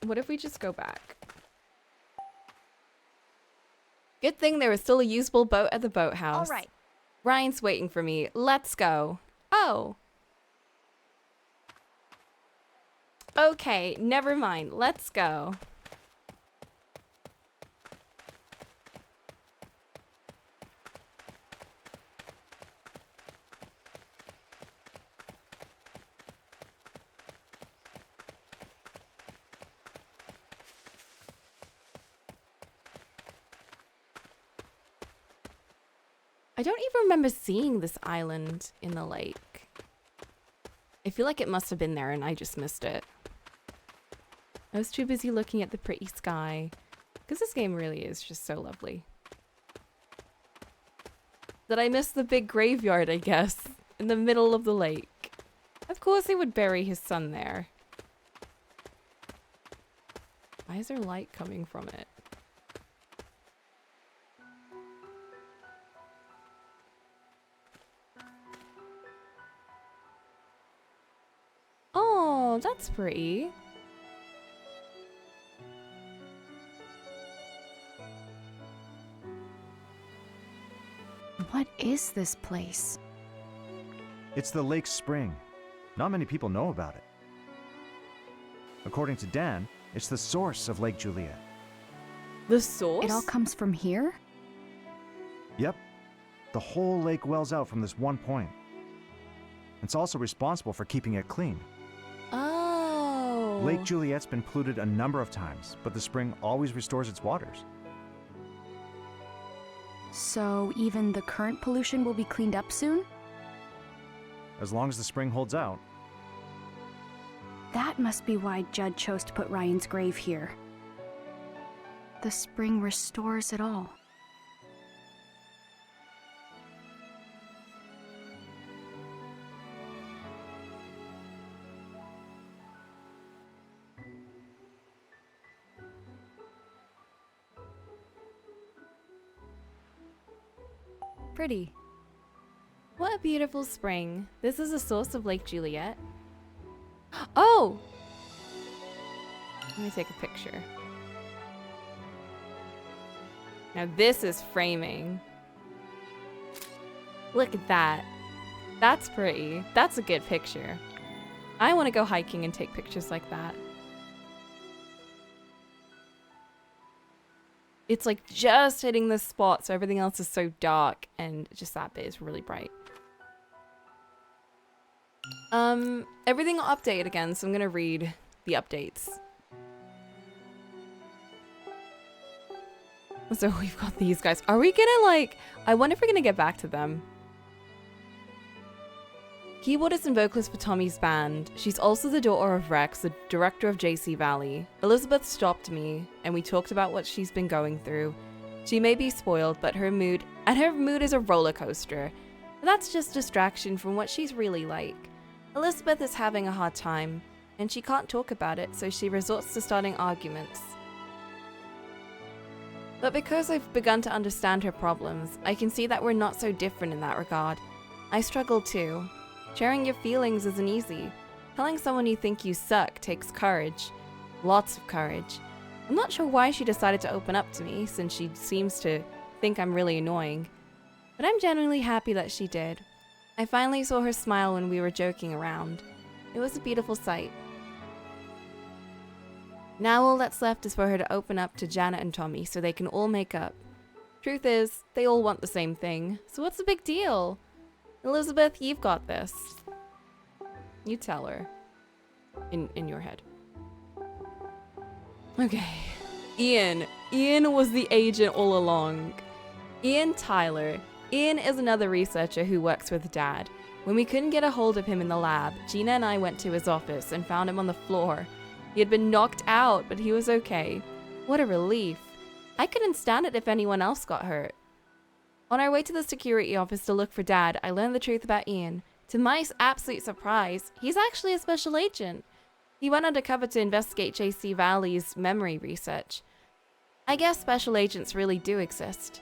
What if we just go back? Good thing there was still a usable boat at the boathouse. All right. Ryan's waiting for me. Let's go. Oh. Okay, never mind. Let's go. I don't even remember seeing this island in the lake. I feel like it must have been there and I just missed it. I was too busy looking at the pretty sky, because this game really is just so lovely. Did I miss the big graveyard, I guess, in the middle of the lake? Of course he would bury his son there. Why is there light coming from it? Oh, that's pretty. What is this place? It's the lake spring. Not many people know about it. According to Dan, it's the source of Lake Juliet. The source? It all comes from here? Yep. The whole lake wells out from this one point. It's also responsible for keeping it clean. Oh. Lake Juliet's been polluted a number of times, but the spring always restores its waters. So even the current pollution will be cleaned up soon? As long as the spring holds out. That must be why Judd chose to put Ryan's grave here. The spring restores it all. Pretty. What a beautiful spring. This is the source of Lake Juliet. Oh! Let me take a picture. Now this is framing. Look at that. That's pretty. That's a good picture. I want to go hiking and take pictures like that. It's like just hitting the spot, so everything else is so dark, and just that bit is really bright. Everything will update again, so I'm gonna read the updates. So we've got these guys. Are we gonna like, I wonder if we're gonna get back to them. Keyboardist and vocalist for Tommy's band. She's also the daughter of Rex, the director of JC Valley. Elizabeth stopped me, and we talked about what she's been going through. She may be spoiled, but her mood is a roller coaster. But that's just distraction from what she's really like. Elizabeth is having a hard time, and she can't talk about it, so she resorts to starting arguments. But because I've begun to understand her problems, I can see that we're not so different in that regard. I struggle too. Sharing your feelings isn't easy. Telling someone you think you suck takes courage. Lots of courage. I'm not sure why she decided to open up to me, since she seems to think I'm really annoying. But I'm genuinely happy that she did. I finally saw her smile when we were joking around. It was a beautiful sight. Now all that's left is for her to open up to Janet and Tommy so they can all make up. Truth is, they all want the same thing, so what's the big deal? Elizabeth, you've got this. You tell her. In your head. Okay. Ian. Ian was the agent all along. Ian Tyler. Ian is another researcher who works with Dad. When we couldn't get a hold of him in the lab, Gina and I went to his office and found him on the floor. He had been knocked out, but he was okay. What a relief. I couldn't stand it if anyone else got hurt. On our way to the security office to look for Dad, I learned the truth about Ian. To my absolute surprise, he's actually a special agent. He went undercover to investigate JC Valley's memory research. I guess special agents really do exist.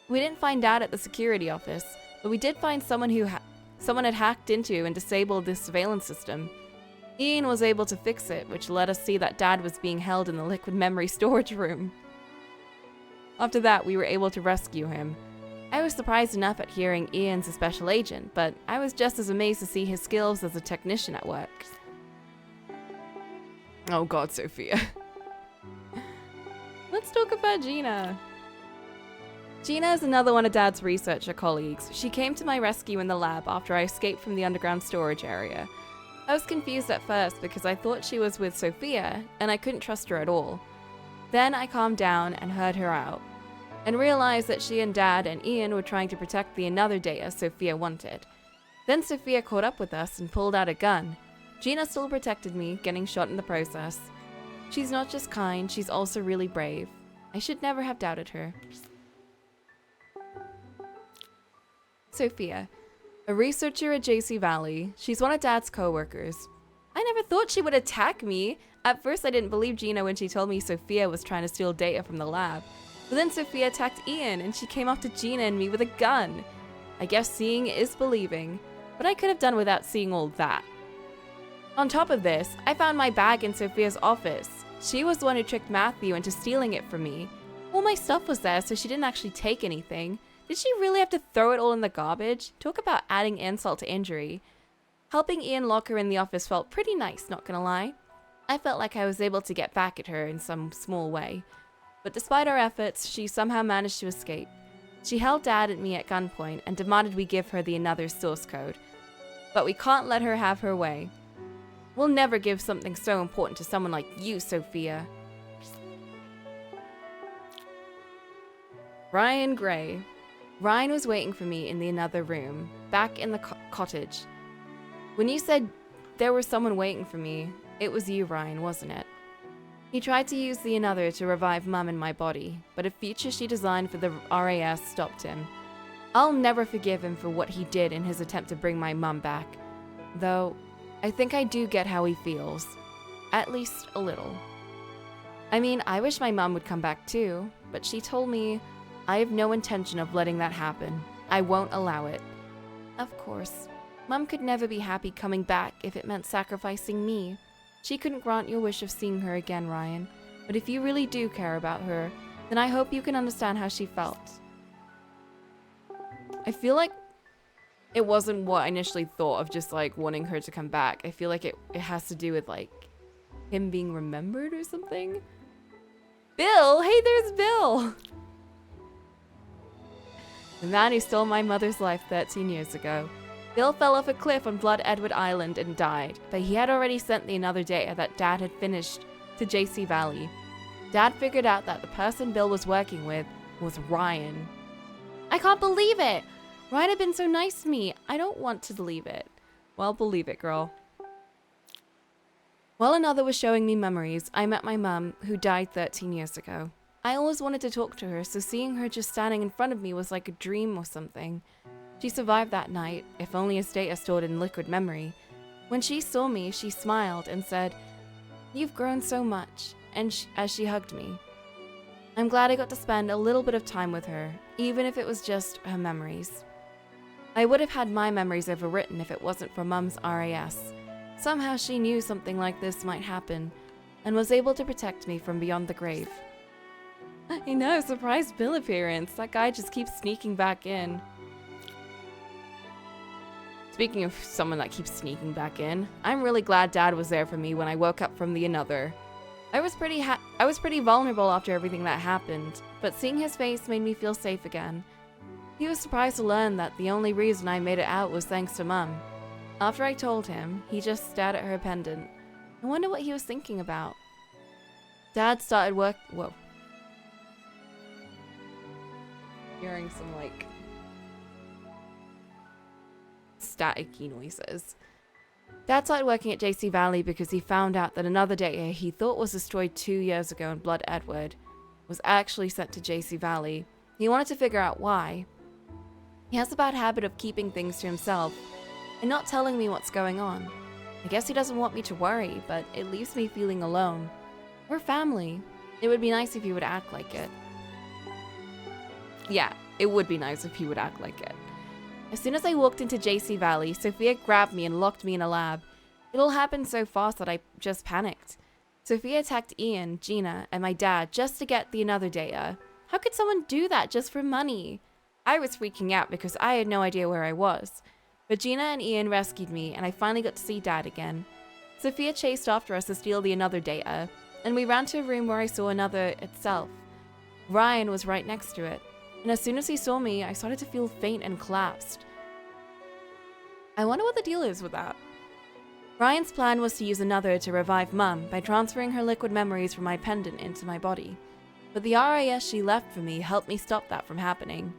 We didn't find Dad at the security office, but we did find someone had hacked into and disabled this surveillance system. Ian was able to fix it, which let us see that Dad was being held in the liquid memory storage room. After that, we were able to rescue him. I was surprised enough at hearing Ian's a special agent, but I was just as amazed to see his skills as a technician at work. Oh god, Sophia. Let's talk about Gina. Gina is another one of Dad's researcher colleagues. She came to my rescue in the lab after I escaped from the underground storage area. I was confused at first because I thought she was with Sophia, and I couldn't trust her at all. Then I calmed down and heard her out, and realized that she and Dad and Ian were trying to protect the another data Sophia wanted. Then Sophia caught up with us and pulled out a gun. Gina still protected me, getting shot in the process. She's not just kind, she's also really brave. I should never have doubted her. Sophia, a researcher at JC Valley. She's one of Dad's co-workers. I never thought she would attack me. At first I didn't believe Gina when she told me Sophia was trying to steal data from the lab. But then Sophia attacked Ian and she came after Gina and me with a gun. I guess seeing is believing, but I could have done without seeing all that. On top of this, I found my bag in Sophia's office. She was the one who tricked Matthew into stealing it from me. All my stuff was there, so she didn't actually take anything. Did she really have to throw it all in the garbage? Talk about adding insult to injury. Helping Ian lock her in the office felt pretty nice, not gonna lie. I felt like I was able to get back at her in some small way. But despite our efforts, she somehow managed to escape. She held Dad and me at gunpoint and demanded we give her the another source code. But we can't let her have her way. We'll never give something so important to someone like you, Sophia. Ryan Gray. Ryan was waiting for me in the another room, back in the cottage. When you said there was someone waiting for me, it was you, Ryan, wasn't it? He tried to use the another to revive Mum in my body, but a feature she designed for the RAS stopped him. I'll never forgive him for what he did in his attempt to bring my mum back. Though, I think I do get how he feels. At least a little. I mean, I wish my mum would come back too, but she told me, I have no intention of letting that happen. I won't allow it. Of course, Mum could never be happy coming back if it meant sacrificing me. She couldn't grant your wish of seeing her again, Ryan. But if you really do care about her, then I hope you can understand how she felt. I feel like it wasn't what I initially thought of just like wanting her to come back. I feel like it has to do with like him being remembered or something. Bill! Hey, there's Bill! The man who stole my mother's life 13 years ago. Bill fell off a cliff on Blood Edward Island and died, but he had already sent the another data that Dad had finished to JC Valley. Dad figured out that the person Bill was working with was Ryan. I can't believe it! Ryan had been so nice to me. I don't want to believe it. Well, believe it, girl. While another was showing me memories, I met my mum, who died 13 years ago. I always wanted to talk to her, so seeing her just standing in front of me was like a dream or something. She survived that night, if only as data stored in liquid memory. When she saw me, she smiled and said, "You've grown so much," and as she hugged me. I'm glad I got to spend a little bit of time with her, even if it was just her memories. I would have had my memories overwritten if it wasn't for Mum's RAS. Somehow she knew something like this might happen, and was able to protect me from beyond the grave. I know, surprise Bill appearance. That guy just keeps sneaking back in. Speaking of someone that keeps sneaking back in, I'm really glad Dad was there for me when I woke up from the another. I was pretty vulnerable after everything that happened, but seeing his face made me feel safe again. He was surprised to learn that the only reason I made it out was thanks to Mum. After I told him, he just stared at her pendant. I wonder what he was thinking about. Dad started whoa. Hearing some like staticky noises. Dad started working at JC Valley because he found out that another data he thought was destroyed 2 years ago in Blood Edward was actually sent to JC Valley. He wanted to figure out why. He has a bad habit of keeping things to himself and not telling me what's going on. I guess he doesn't want me to worry, but it leaves me feeling alone. We're family. It would be nice if he would act like it. Yeah, it would be nice if he would act like it. As soon as I walked into JC Valley, Sophia grabbed me and locked me in a lab. It all happened so fast that I just panicked. Sophia attacked Ian, Gina, and my dad just to get the another data. How could someone do that just for money? I was freaking out because I had no idea where I was. But Gina and Ian rescued me, and I finally got to see Dad again. Sophia chased after us to steal the another data, and we ran to a room where I saw another itself. Ryan was right next to it, and as soon as he saw me, I started to feel faint and collapsed. I wonder what the deal is with that. Ryan's plan was to use another to revive Mum by transferring her liquid memories from my pendant into my body. But the RIS she left for me helped me stop that from happening.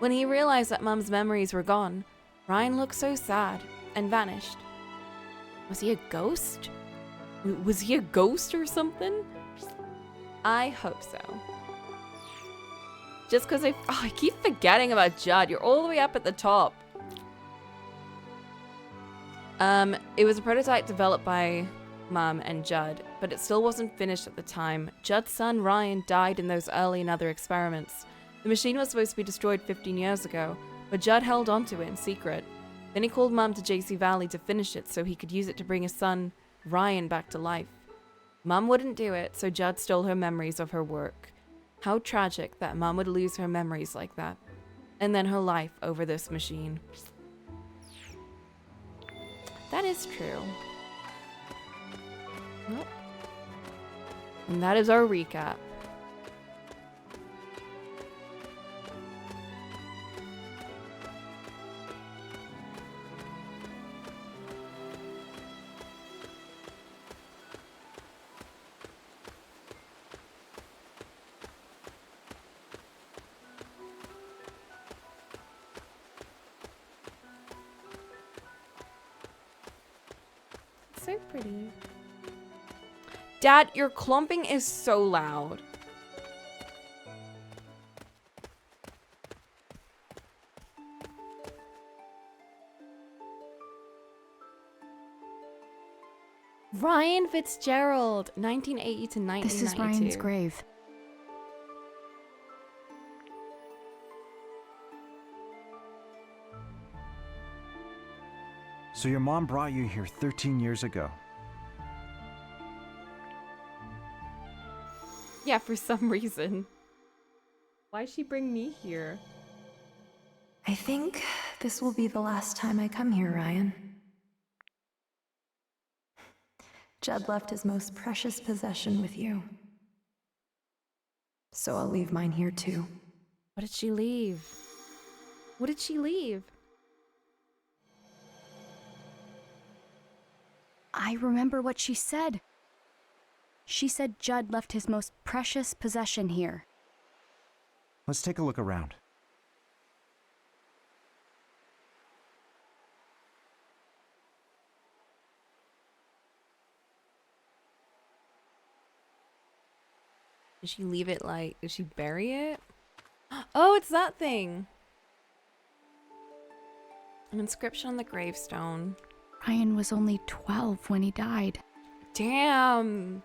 When he realized that Mum's memories were gone, Ryan looked so sad and vanished. Was he a ghost? Was he a ghost or something? I hope so. Just because I keep forgetting about Judd. You're all the way up at the top. It was a prototype developed by Mum and Judd, but it still wasn't finished at the time. Judd's son Ryan died in those early and other experiments. The machine was supposed to be destroyed 15 years ago, but Judd held onto it in secret. Then he called Mum to JC Valley to finish it so he could use it to bring his son Ryan back to life. Mum wouldn't do it, so Judd stole her memories of her work. How tragic that Mum would lose her memories like that. And then her life over this machine. That is true. Nope. And that is our recap. So pretty. Dad, your clumping is so loud. Ryan Fitzgerald, 1980 to 1992. This is Ryan's grave. So your mom brought you here 13 years ago. Yeah, for some reason. Why'd she bring me here? I think this will be the last time I come here, Ryan. Judd left his most precious possession with you. So I'll leave mine here too. What did she leave? What did she leave? I remember what she said. She said Judd left his most precious possession here. Let's take a look around. Did she leave it like, did she bury it? Oh, it's that thing. An inscription on the gravestone. Ryan was only 12 when he died. Damn.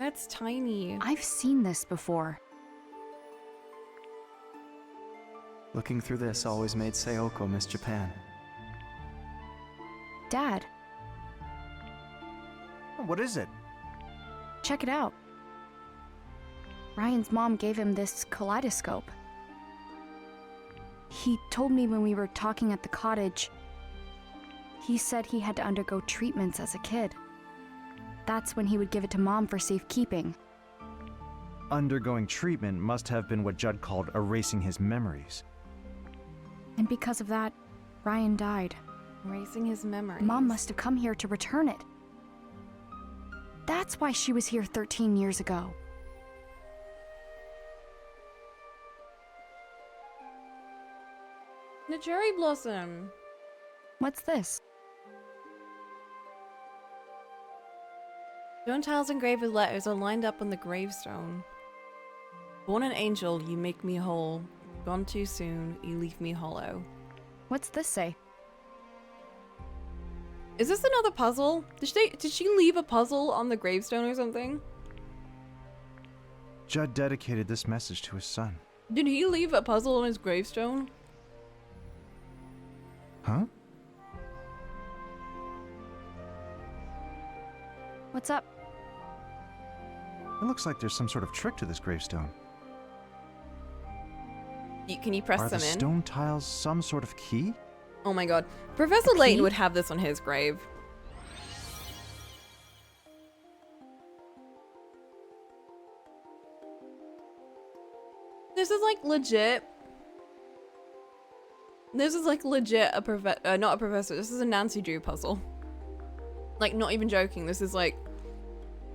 That's tiny. I've seen this before. Looking through this always made Sayoko miss Japan. Dad, What is it? check it out. Ryan's mom gave him this kaleidoscope. He told me when we were talking at the cottage, he said he had to undergo treatments as a kid. That's when he would give it to Mom for safekeeping. Undergoing treatment must have been what Judd called erasing his memories. And because of that, Ryan died. Erasing his memory. Mom must have come here to return it. That's why she was here 13 years ago. The cherry blossom. What's this? Stone tiles engraved with letters are lined up on the gravestone. Born an angel, you make me whole. Gone too soon, you leave me hollow. What's this say? Is this another puzzle? Did she leave a puzzle on the gravestone or something? Judd dedicated this message to his son. Did he leave a puzzle on his gravestone? Huh? What's up? It looks like there's some sort of trick to this gravestone. Can you press Are them the in? stone tiles some sort of key? Oh my god. Professor A Layton key? would have this on his grave. This is like legit. This is like legit a not a professor. This is a Nancy Drew puzzle. Like, not even joking. This is like,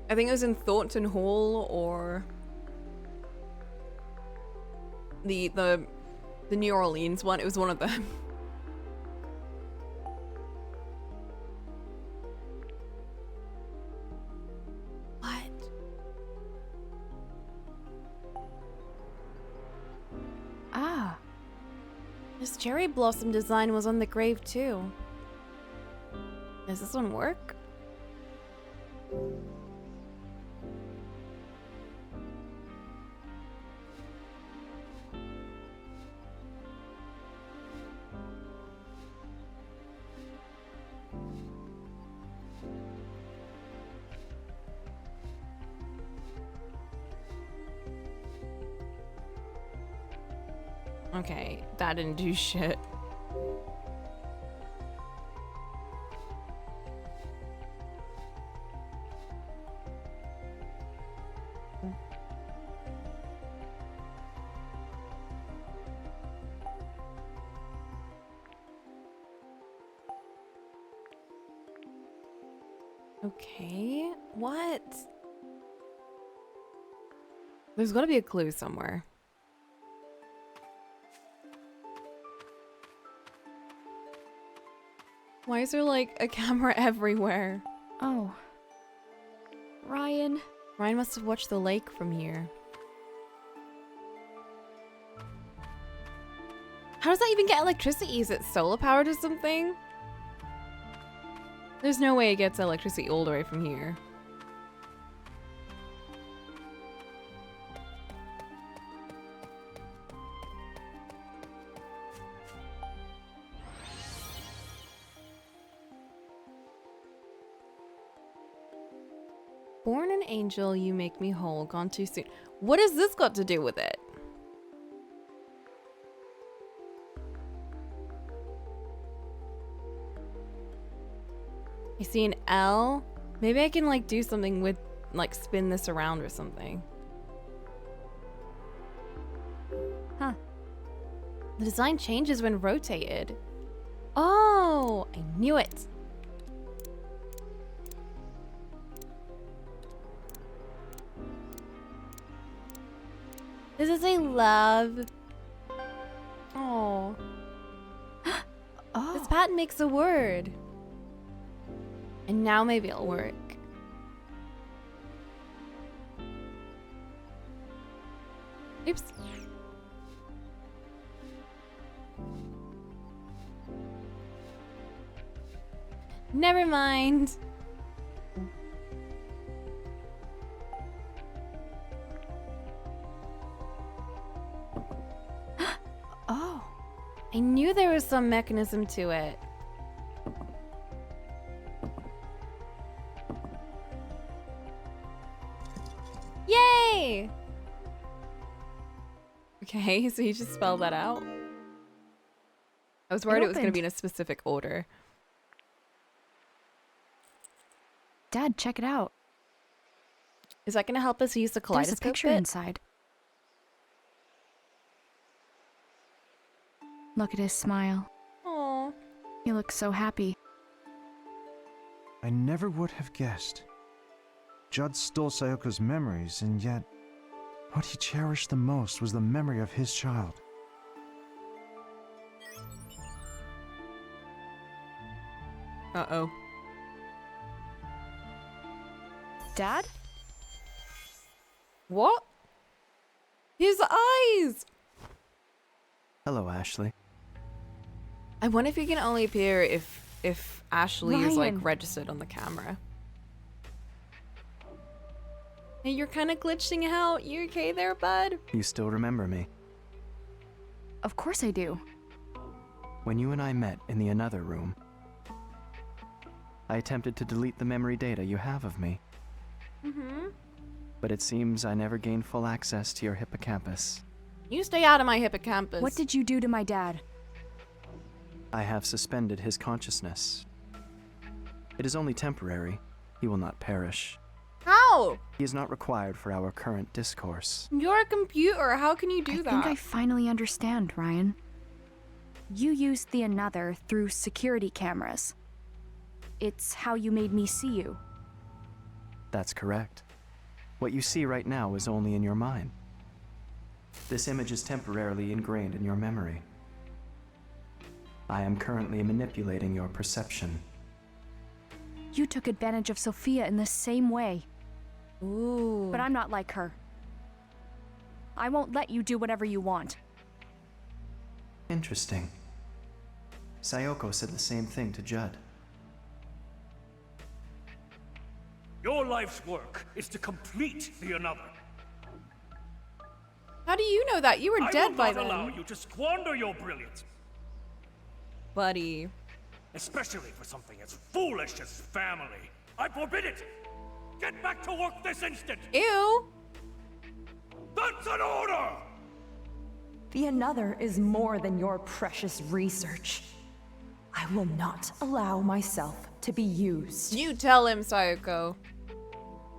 I think it was in Thornton Hall or the New Orleans one. It was one of them. What? Ah, This cherry blossom design was on the grave too. Does this one work? Okay, that didn't do shit. Okay, what? There's gotta be a clue somewhere. Why is there like a camera everywhere? oh. Ryan. Ryan must have watched the lake from here. How does that even get electricity? Is it solar powered or something? There's no way it gets electricity all the way from here. Born an angel, you make me whole. Gone too soon. What has this got to do with it? I see an L. Maybe I can like do something with like spin this around or something. Huh. The design changes when rotated. Oh, I knew it. This is a love. Oh. Oh. This pattern makes a word. And now maybe it'll work. Oops. Never mind. Oh. I knew there was some mechanism to it. Yay! Okay, so you just spelled that out. I was worried it was going to opened. be in a specific order. Dad, check it out. Is that going to help us use the There's a kaleidoscope picture bit? inside. Look at his smile. Aw. He looks so happy. I never would have guessed. Judd stole Sayoko's memories, and yet, what he cherished the most was the memory of his child. Uh-oh. Dad? What? His eyes! Hello, Ashley. I wonder if he can only appear if Ashley is like Ryan. registered on the camera. Hey, you're kind of glitching out. You okay there, bud? You still remember me? Of course I do. When you and I met in the another room, I attempted to delete the memory data you have of me. Mm-hmm. But it seems I never gained full access to your hippocampus. You stay out of my hippocampus. What did you do to my dad? I have suspended his consciousness. It is only temporary. He will not perish. How? He is not required for our current discourse. You're a computer. How can you do I that? think I finally understand, Ryan. You used the another through security cameras. It's how you made me see you. That's correct. What you see right now is only in your mind. This image is temporarily ingrained in your memory. I am currently manipulating your perception. You took advantage of Sophia in the same way. Ooh. But I'm not like her. I won't let you do whatever you want. Interesting. Sayoko said the same thing to Judd. Your life's work is to complete the another. How do you know that? You were dead by I will not then. allow you to squander your brilliance, Buddy. especially for something as foolish as family. I forbid it! Get back to work this instant! Ew. That's an order! The another is more than your precious research. I will not allow myself to be used. You tell him, Sayoko.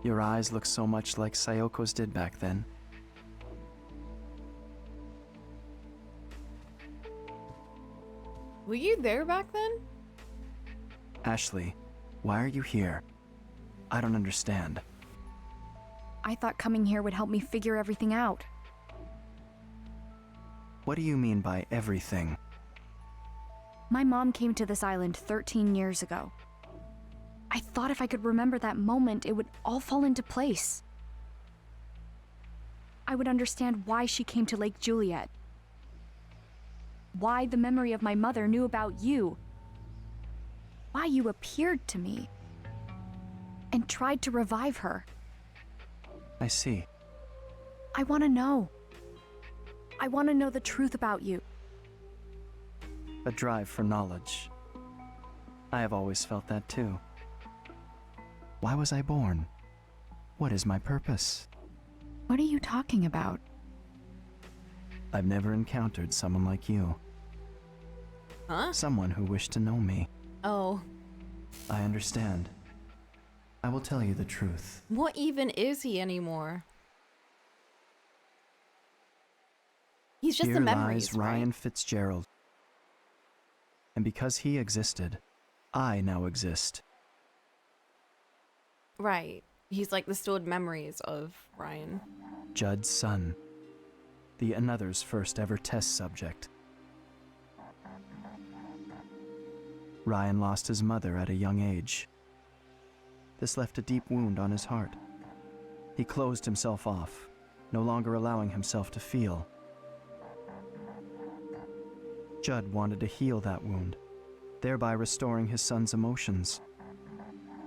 Your eyes look so much like Sayoko's did back then. Were you there back then? Ashley, why are you here? I don't understand. I thought coming here would help me figure everything out. What do you mean by everything? My mom came to this island 13 years ago. I thought if I could remember that moment, it would all fall into place. I would understand why she came to Lake Juliet. Why the memory of my mother knew about you. Why you appeared to me. And tried to revive her. I see. I want to know. I want to know the truth about you. A drive for knowledge. I have always felt that too. Why was I born? What is my purpose? What are you talking about? I've never encountered someone like you. Huh? Someone who wished to know me. Oh. I understand. I will tell you the truth. What even is he anymore? He's just Here the memories, lies Ryan right? Fitzgerald. And because he existed, I now exist. Right. He's like the stored memories of Ryan. Judd's son. The another's first ever test subject. Ryan lost his mother at a young age. This left a deep wound on his heart. He closed himself off, no longer allowing himself to feel. Judd wanted to heal that wound, thereby restoring his son's emotions.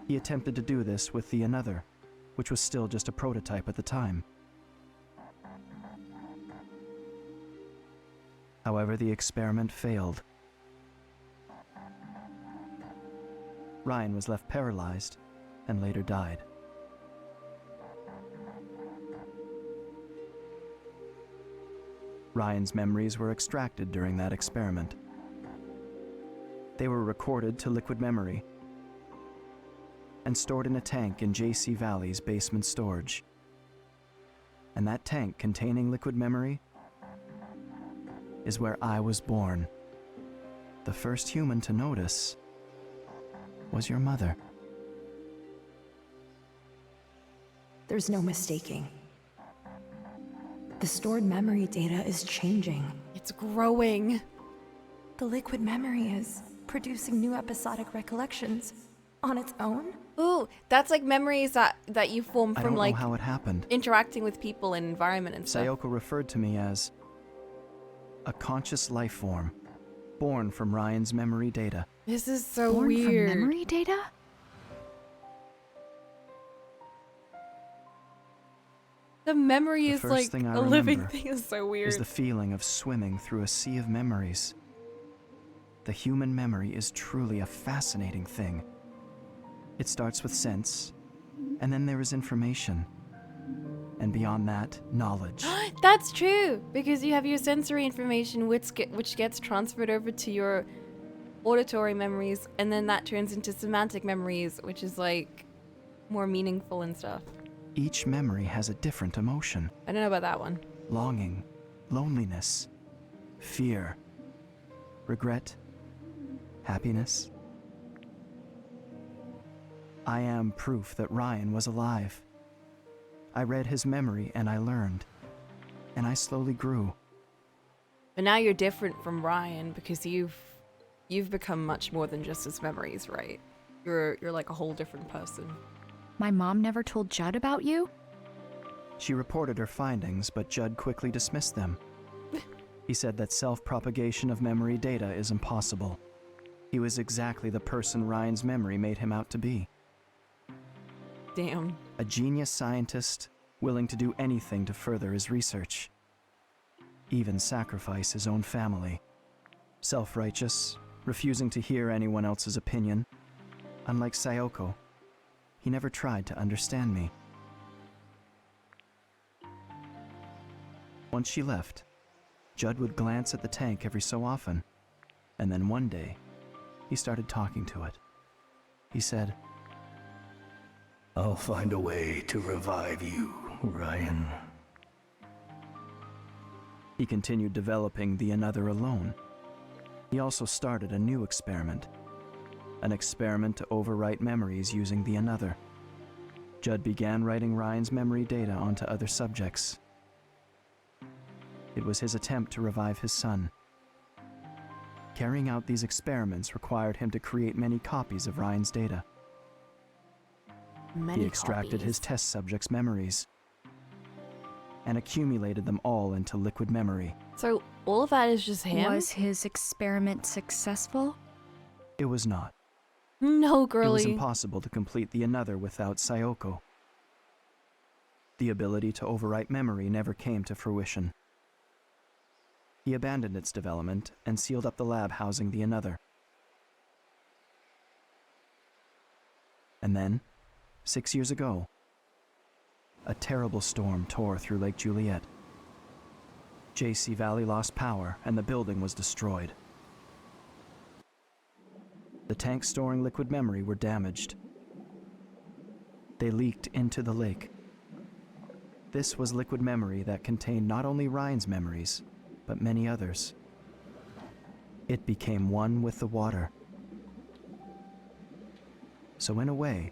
He attempted to do this with the another, which was still just a prototype at the time. However, the experiment failed. Ryan was left paralyzed and later died. Ryan's memories were extracted during that experiment. They were recorded to liquid memory and stored in a tank in JC Valley's basement storage. And that tank containing liquid memory is where I was born. The first human to notice was your mother. There's no mistaking. The stored memory data is changing. It's growing. The liquid memory is producing new episodic recollections on its own. Ooh, that's like memories that you form I from don't like know how it happened. interacting with people and environment and stuff. Sayoko referred to me as a conscious life form, born from Ryan's memory data. This is so Born weird. from memory data? The memory The is first like thing I a living remember thing. Is so weird. Is the feeling of swimming through a sea of memories. The human memory is truly a fascinating thing. It starts with sense, And then there is information. And beyond that, knowledge. That's true, because you have your sensory information which gets transferred over to your auditory memories, and then that turns into semantic memories, which is like more meaningful and stuff. Each memory has a different emotion. I don't know about that one. Longing, loneliness, fear, regret, happiness. I am proof that Ryan was alive. I read his memory and I learned, and I slowly grew. But now you're different from Ryan because you've become much more than just his memories, right? You're like a whole different person. My mom never told Judd about you? She reported her findings, but Judd quickly dismissed them. He said that self-propagation of memory data is impossible. He was exactly the person Ryan's memory made him out to be. Damn. A genius scientist willing to do anything to further his research. Even sacrifice his own family. Self-righteous, refusing to hear anyone else's opinion. Unlike Sayoko, he never tried to understand me. Once she left, Judd would glance at the tank every so often, and then one day, he started talking to it. He said, I'll find a way to revive you, Ryan. He continued developing the Another alone. He also started a new experiment. An experiment to overwrite memories using the Another. Judd began writing Ryan's memory data onto other subjects. It was his attempt to revive his son. Carrying out these experiments required him to create many copies of Ryan's data. Many He extracted copies. his test subjects' memories and accumulated them all into liquid memory. So all of that is just him? Was his experiment successful? It was not. No, It was girly. impossible to complete the Another without Sayoko. The ability to overwrite memory never came to fruition. He abandoned its development and sealed up the lab housing the Another. And then, 6 years ago, a terrible storm tore through Lake Juliet. JC Valley lost power and the building was destroyed. The tanks storing liquid memory were damaged. They leaked into the lake. This was liquid memory that contained not only Ryan's memories, but many others. It became one with the water. So in a way,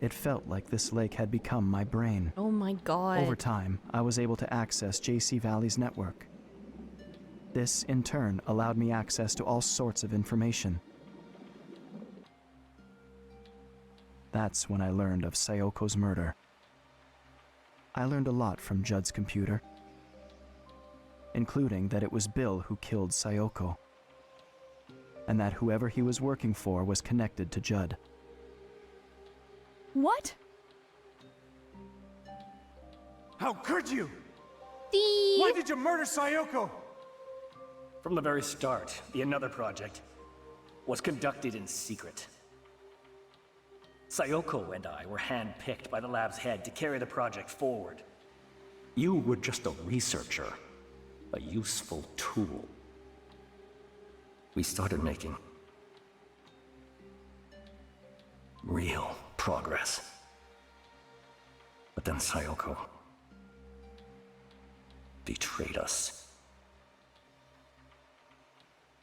it felt like this lake had become my brain. Oh my god. Over time, I was able to access JC Valley's network. This, in turn, allowed me access to all sorts of information. That's when I learned of Sayoko's murder. I learned a lot from Judd's computer, including that it was Bill who killed Sayoko, and that whoever he was working for was connected to Judd. What? How could you? Why did you murder Sayoko? From the very start, the Another project was conducted in secret. Sayoko and I were handpicked by the lab's head to carry the project forward. You were just a researcher, a useful tool. We started making real progress. But then Sayoko betrayed us.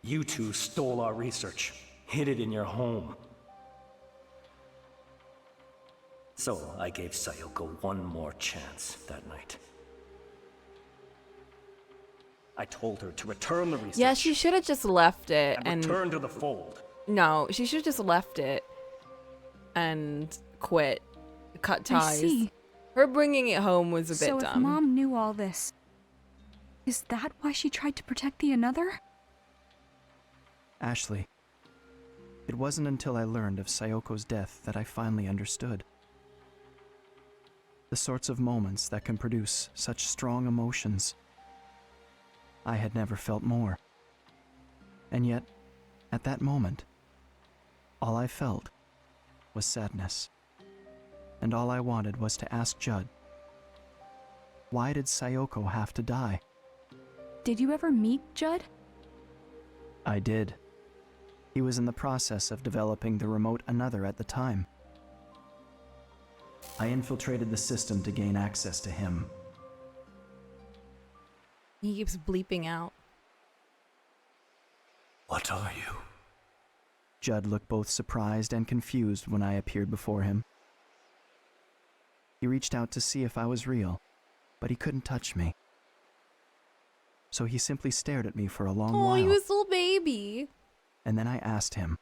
You two stole our research, hid it in your home. So I gave Sayoko one more chance that night. I told her to return the research. Yeah, she should have just left it and return to the fold. No, she should have just left it and quit. Cut ties. I see. Her bringing it home was a bit So if dumb. Mom knew all this, is that why she tried to protect the Another? Ashley, it wasn't until I learned of Sayoko's death that I finally understood. The sorts of moments that can produce such strong emotions. I had never felt more. And yet, at that moment, all I felt was sadness. and all I wanted was to ask Judd, why did Sayoko have to die? Did you ever meet Judd? I did. He was in the process of developing the remote Another at the time. I infiltrated the system to gain access to him. He keeps bleeping out. What are you? Judd looked both surprised and confused when I appeared before him. He reached out to see if I was real, but he couldn't touch me. So he simply stared at me for a long Oh, while. he was a little baby. And then I asked him,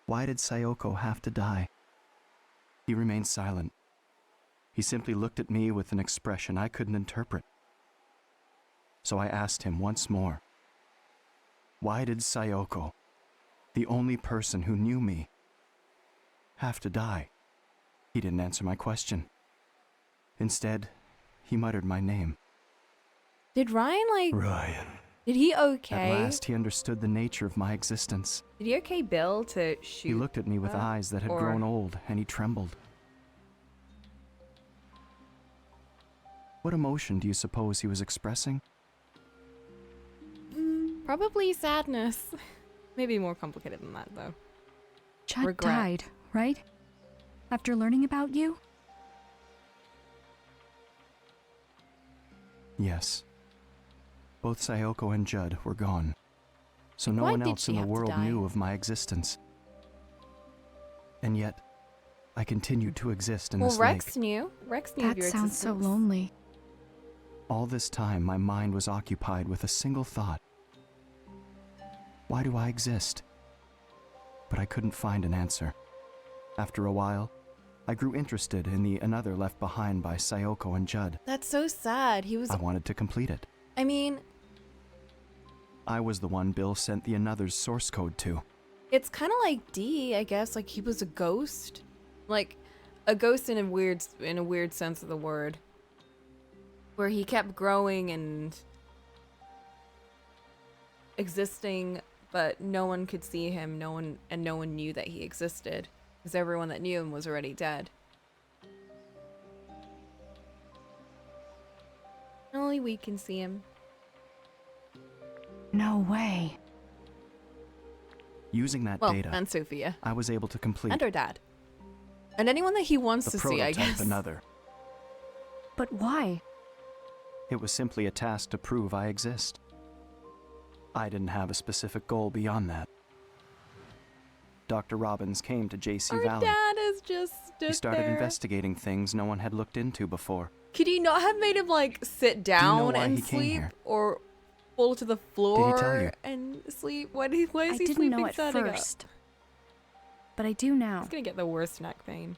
why did Sayoko have to die? He remained silent. He simply looked at me with an expression I couldn't interpret. So I asked him once more, why did Sayoko, the only person who knew me, have to die? He didn't answer my question. Instead, he muttered my name. Did Ryan, Ryan. did he okay? At last, he understood the nature of my existence. Did he okay Bill to shoot? He looked at me with eyes that had or- grown old, and he trembled. What emotion do you suppose he was expressing? Probably sadness. Maybe more complicated than that, though. Judd Regret. died, right? After learning about you? Yes. Both Sayoko and Judd were gone, so no Why one did else she in the have to world die? knew of my existence. And yet, I continued to exist in Well, this Rex lake. knew. Rex knew of That your sounds so existence. lonely. All this time, my mind was occupied with a single thought. Why do I exist? But I couldn't find an answer. After a while, I grew interested in the Another left behind by Sayoko and Judd. That's so sad. He was. I wanted to complete it. I mean, I was the one Bill sent the Another's source code to. it's kind of like D, I guess. Like he was a ghost, like a ghost in a weird sense of the word, where he kept growing and existing, but no one could see him. No one knew that he existed, because everyone that knew him was already dead. Only we can see him. No way. Using that Well, data, and Sophia, I was able to complete and her dad, and anyone that he wants the to see, I prototype guess. Another. But why? It was simply a task to prove I exist. I didn't have a specific goal beyond that. Dr. Robbins came to JC Our Valley. dad is just stood He started there. investigating things no one had looked into before. Could he not have made him like sit down why and he came sleep, here? or fall to the floor tell you? and sleep? Why is I he didn't sleeping know at standing up? first. But I do now. He's gonna get the worst neck pain.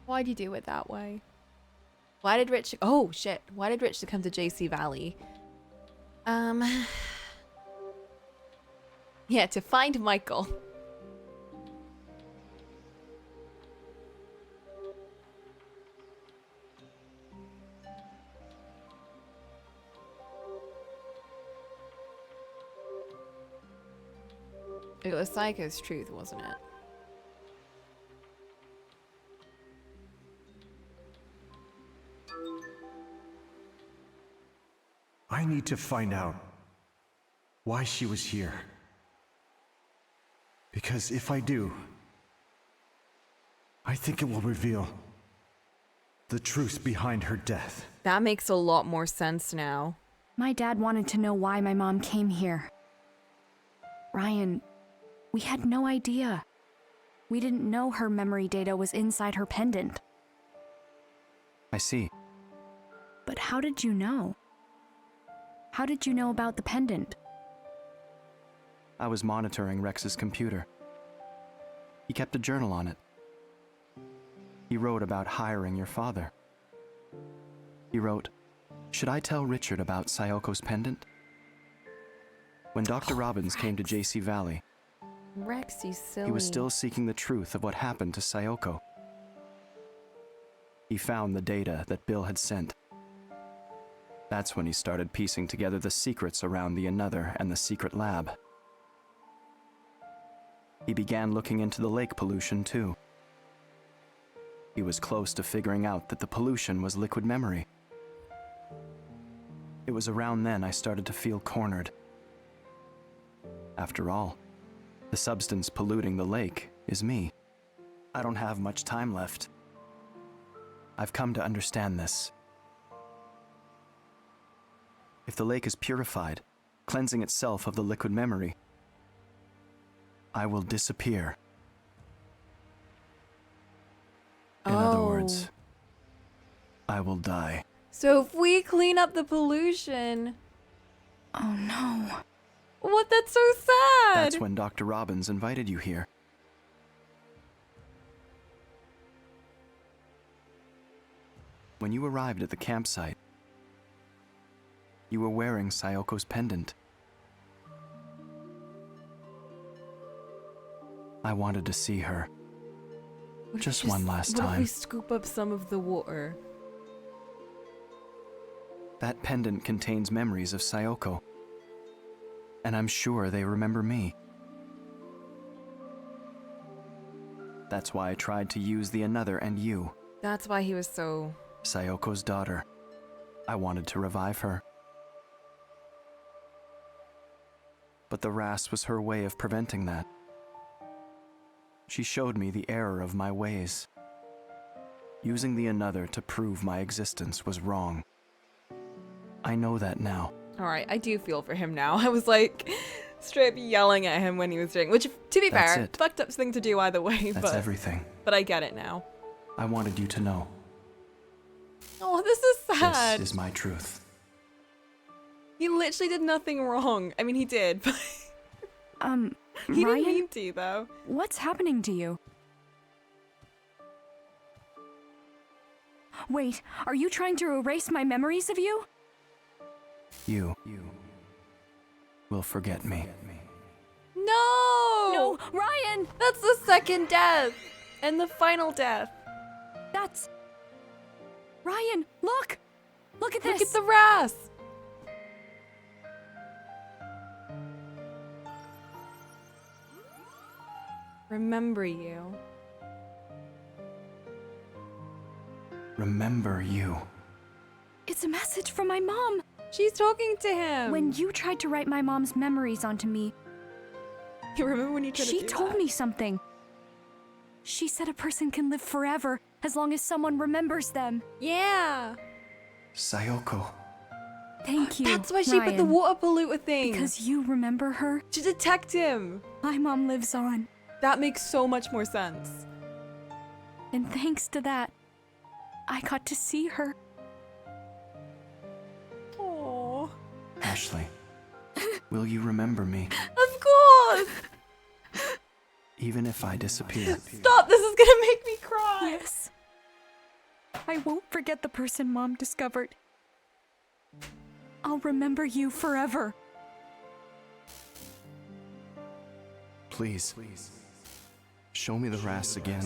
Why'd you do it that way? Why did Rich? Oh shit! Why did Rich come to JC Valley? Yeah, to find Michael. It was Psycho's truth, wasn't it? I need to find out why she was here. Because if I do, I think it will reveal the truth behind her death. That makes a lot more sense now. My dad wanted to know why my mom came here. Ryan, we had no idea. We didn't know her memory data was inside her pendant. I see. But how did you know? How did you know about the pendant? I was monitoring Rex's computer. He kept a journal on it. He wrote about hiring your father. He wrote, "Should I tell Richard about Sayoko's pendant?" When Dr. Robbins came to JC Valley, Rex, you silly. he was still seeking the truth of what happened to Sayoko. He found the data that Bill had sent. That's when he started piecing together the secrets around the Another and the secret lab. He began looking into the lake pollution, too. He was close to figuring out that the pollution was liquid memory. It was around then I started to feel cornered. After all, the substance polluting the lake is me. I don't have much time left. I've come to understand this. If the lake is purified, cleansing itself of the liquid memory, I will disappear. In other words, I will die. So if we clean up the pollution... Oh no. What? That's so sad! That's when Dr. Robbins invited you here. When you arrived at the campsite, you were wearing Sayoko's pendant. I wanted to see her. What if Just we one last What if we time. scoop up some of the water? That pendant contains memories of Sayoko. And I'm sure they remember me. That's why I tried to use the another and you, That's why he was so... Sayoko's daughter. I wanted to revive her. But the RAS was her way of preventing that. She showed me the error of my ways. Using the another to prove my existence was wrong. I know that now. Alright, I do feel for him now. I was like, straight up yelling at him when he was doing... Which, to be That's fair, it. fucked up thing to do either way, That's but... everything. But I get it now. I wanted you to know. Oh, this is sad. This is my truth. He literally did nothing wrong. I mean, he did, but... he Ryan, didn't mean to, though. what's happening to you? Wait, are you trying to erase my memories of you? You will forget me. No! No, Ryan! That's the second death! And the final death. That's... Ryan, look! Look at this! Look at the RAS! Remember you. Remember you. It's a message from my mom! She's talking to him. When you tried to write my mom's memories onto me, You remember when you tried to she do told that? me something. She said a person can live forever as long as someone remembers them. Yeah. Sayoko. Thank you, That's why she put the Ryan. water polluter thing. Because you remember her, to detect him. my mom lives on. That makes so much more sense. And thanks to that, I got to see her. Aww. Ashley, will you remember me, Of course. even if I disappear? Stop. This is gonna make me cry. Yes. I won't forget the person Mom discovered. I'll remember you forever. Please, show me the RAS again.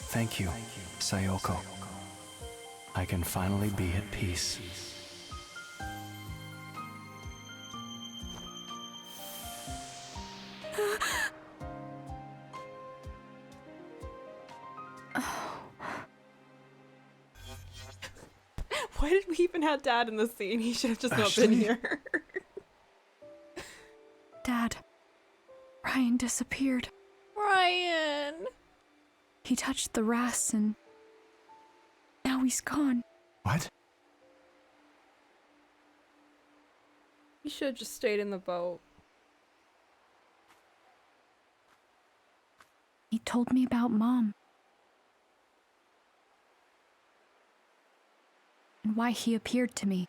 Thank you, Sayoko. I can finally be at peace. Why did we even have Dad in the scene? He should have just not Ashley? been here. Dad, Ryan disappeared. Ryan. He touched the RAS and now he's gone. What? You should have just stayed in the boat. He told me about Mom. And why he appeared to me.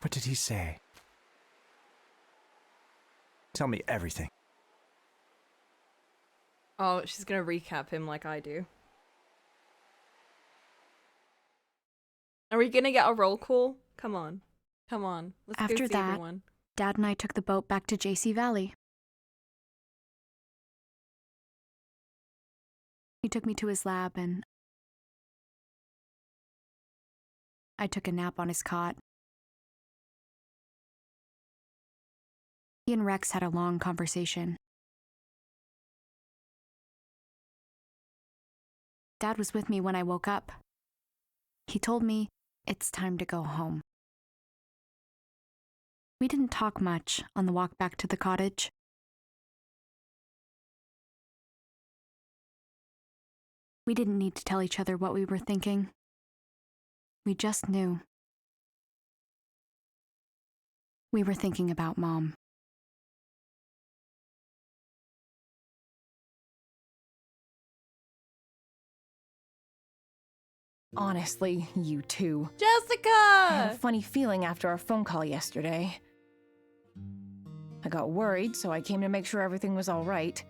What did he say? Tell me everything. Oh, she's gonna recap him like I do. Are we gonna get a roll call? Come on. Come on. Let's go After see that, everyone. Dad and I took the boat back to JC Valley. He took me to his lab and I took a nap on his cot. He and Rex had a long conversation. Dad was with me when I woke up. He told me it's time to go home. We didn't talk much on the walk back to the cottage. We didn't need to tell each other what we were thinking. We just knew. We were thinking about Mom. Honestly, you two. Jessica! I had a funny feeling after our phone call yesterday. I got worried, so I came to make sure everything was all right.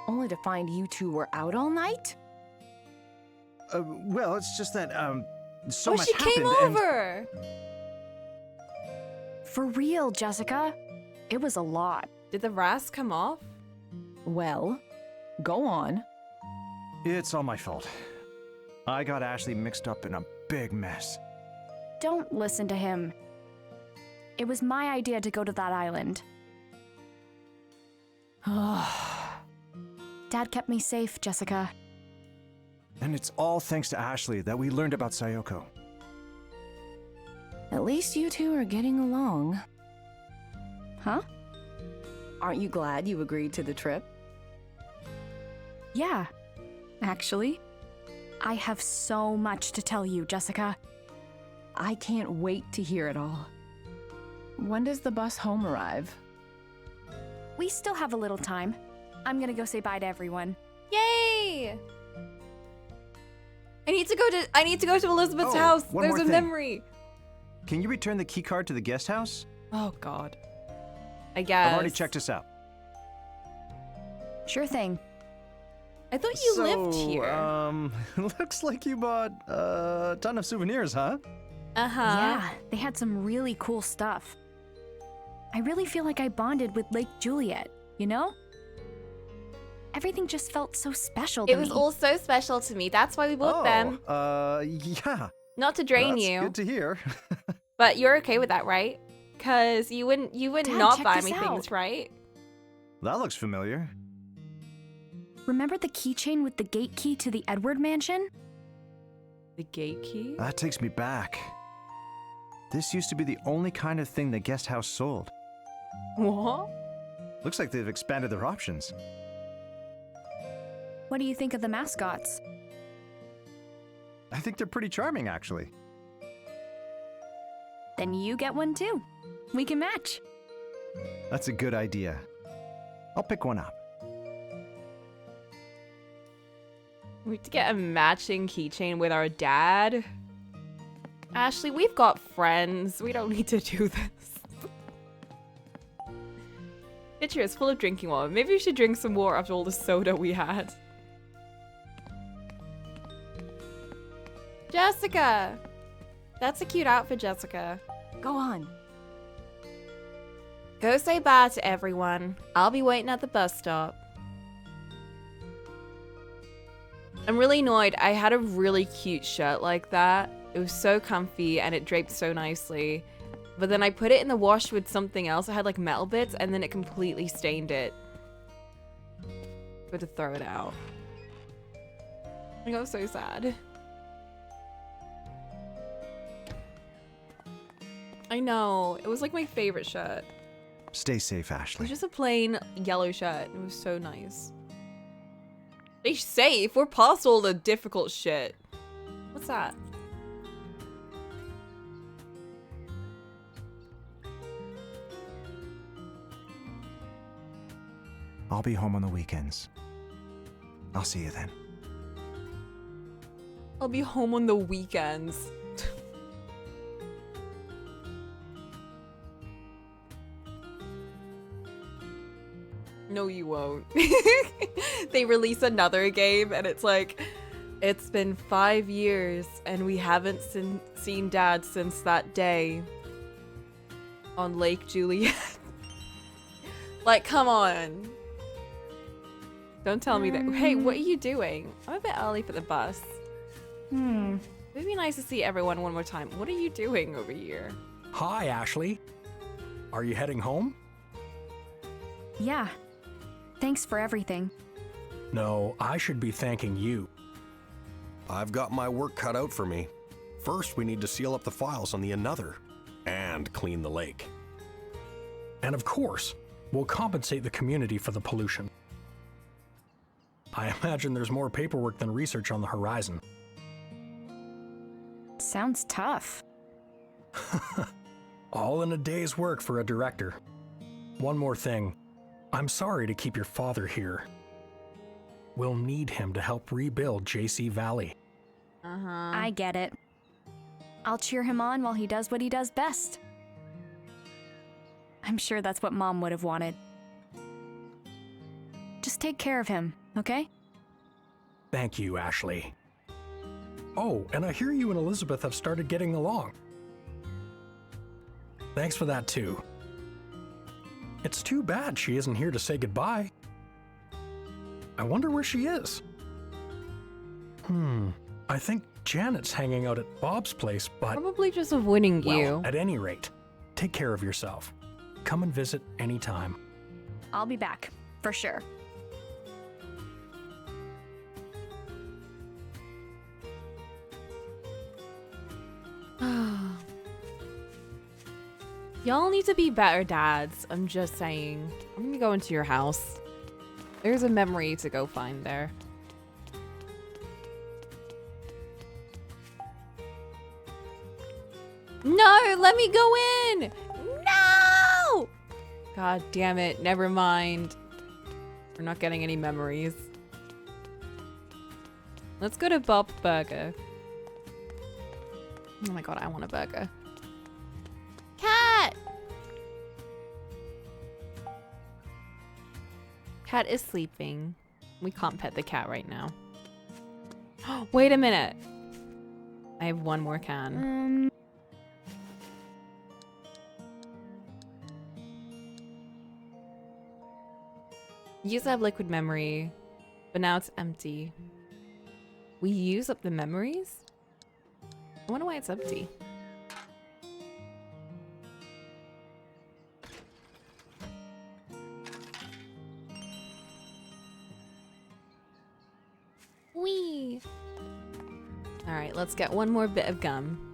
Only to find you two were out all night? Well, it's just that, so oh, much she happened came and- over! For real, Jessica. It was a lot. Did the rasp come off? Well, go on. It's all my fault. I got Ashley mixed up in a big mess. Don't listen to him. It was my idea to go to that island. Dad kept me safe, Jessica. And it's all thanks to Ashley that we learned about Sayoko. At least you two are getting along. Huh? Aren't you glad you agreed to the trip? Yeah, actually. I have so much to tell you, Jessica. I can't wait to hear it all. When does the bus home arrive? We still have a little time. I'm gonna go say bye to everyone. Yay! I need to go to Elizabeth's Oh, house. one There's more a thing. memory. Can you return the key card to the guest house? Oh god. I guess. I've already checked us out. Sure thing. I thought you lived So, here. looks like you bought a ton of souvenirs, huh? Uh-huh. Yeah, they had some really cool stuff. I really feel like I bonded with Lake Juliet, you know? Everything just felt so special to It me. was all so special to me. That's why we bought them. Yeah. Not to drain That's you, good to hear. but you're okay with that, right? Cause you wouldn't Dad, not check buy this me out. things, right? That looks familiar. Remember the keychain with the gate key to the Edward mansion? The gate key? That takes me back. This used to be the only kind of thing the guest house sold. What? Looks like they've expanded their options. What do you think of the mascots? I think they're pretty charming, actually. Then you get one too. We can match. That's a good idea. I'll pick one up. We have to get a matching keychain with our dad. Ashley, we've got friends. We don't need to do this. Picture is full of drinking water. Maybe we should drink some water after all the soda we had. Jessica! That's a cute outfit, Jessica. Go on. Go say bye to everyone. I'll be waiting at the bus stop. I'm really annoyed. I had a really cute shirt like that. It was so comfy and it draped so nicely. But then I put it in the wash with something else. I had like metal bits and then it completely stained it. Had to throw it out. I got so sad. I know. It was like my favorite shirt. Stay safe, It was Ashley. just a plain yellow shirt. It was so nice. Stay safe. We're past all the difficult shit. What's that? I'll be home on the weekends. I'll see you then. I'll be home on the weekends. No, you won't. They release another game and it's like, it's been 5 years and we haven't seen Dad since that day on Lake Juliet. Like, come on. Don't tell me that. Hey, what are you doing? I'm a bit early for the bus. It'd be nice to see everyone one more time. What are you doing over here? Hi, Ashley. Are you heading home? Yeah. Thanks for everything. No, I should be thanking you. I've got my work cut out for me. First, we need to seal up the files on the Another and clean the lake. And of course, we'll compensate the community for the pollution. I imagine there's more paperwork than research on the horizon. Sounds tough. All in a day's work for a director. One more thing. I'm sorry to keep your father here. We'll need him to help rebuild JC Valley. I get it. I'll cheer him on while he does what he does best. I'm sure that's what Mom would have wanted. Just take care of him, okay? Thank you, Ashley. Oh, and I hear you and Elizabeth have started getting along. Thanks for that, too. It's too bad she isn't here to say goodbye. I wonder where she is. I think Janet's hanging out at Bob's place, but... Probably just avoiding you. Well, at any rate, take care of yourself. Come and visit anytime. I'll be back, for sure. Y'all need to be better dads. I'm just saying. I'm gonna go into your house. There's a memory to go find there. No, let me go in. No! God damn it. Never mind. We're not getting any memories. Let's go to Bob's Burger. Oh my god, I want a burger. Cat! Cat is sleeping. We can't pet the cat right now. Wait a minute. I have one more can. Used to have liquid memory, but now it's empty. We use up the memories? I wonder why it's empty. Whee! Alright, let's get one more bit of gum.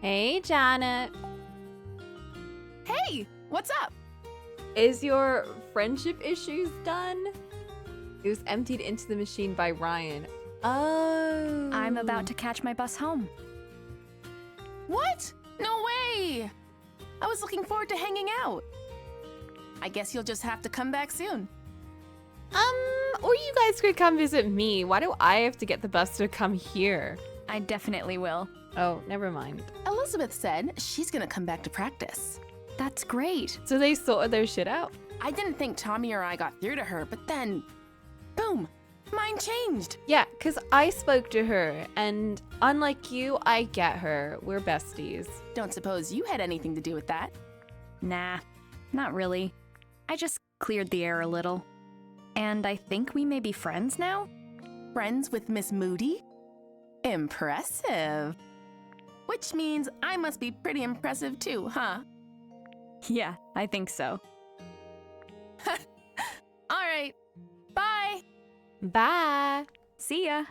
Hey, Janet. Hey, what's up? Is your friendship issues done? It was emptied into the machine by Ryan. Oh. I'm about to catch my bus home. What? No way! I was looking forward to hanging out. I guess you'll just have to come back soon. Or you guys could come visit me. Why do I have to get the bus to come here? I definitely will. Oh, never mind. Elizabeth said she's gonna come back to practice. That's great. So they sorted their shit out. I didn't think Tommy or I got through to her, but then, boom, mine changed. Yeah, because I spoke to her, and unlike you, I get her. We're besties. Don't suppose you had anything to do with that? Nah, not really. I just cleared the air a little. And I think we may be friends now? Friends with Miss Moody? Impressive. Which means I must be pretty impressive too, huh? Yeah, I think so. All right. Bye. Bye. See ya.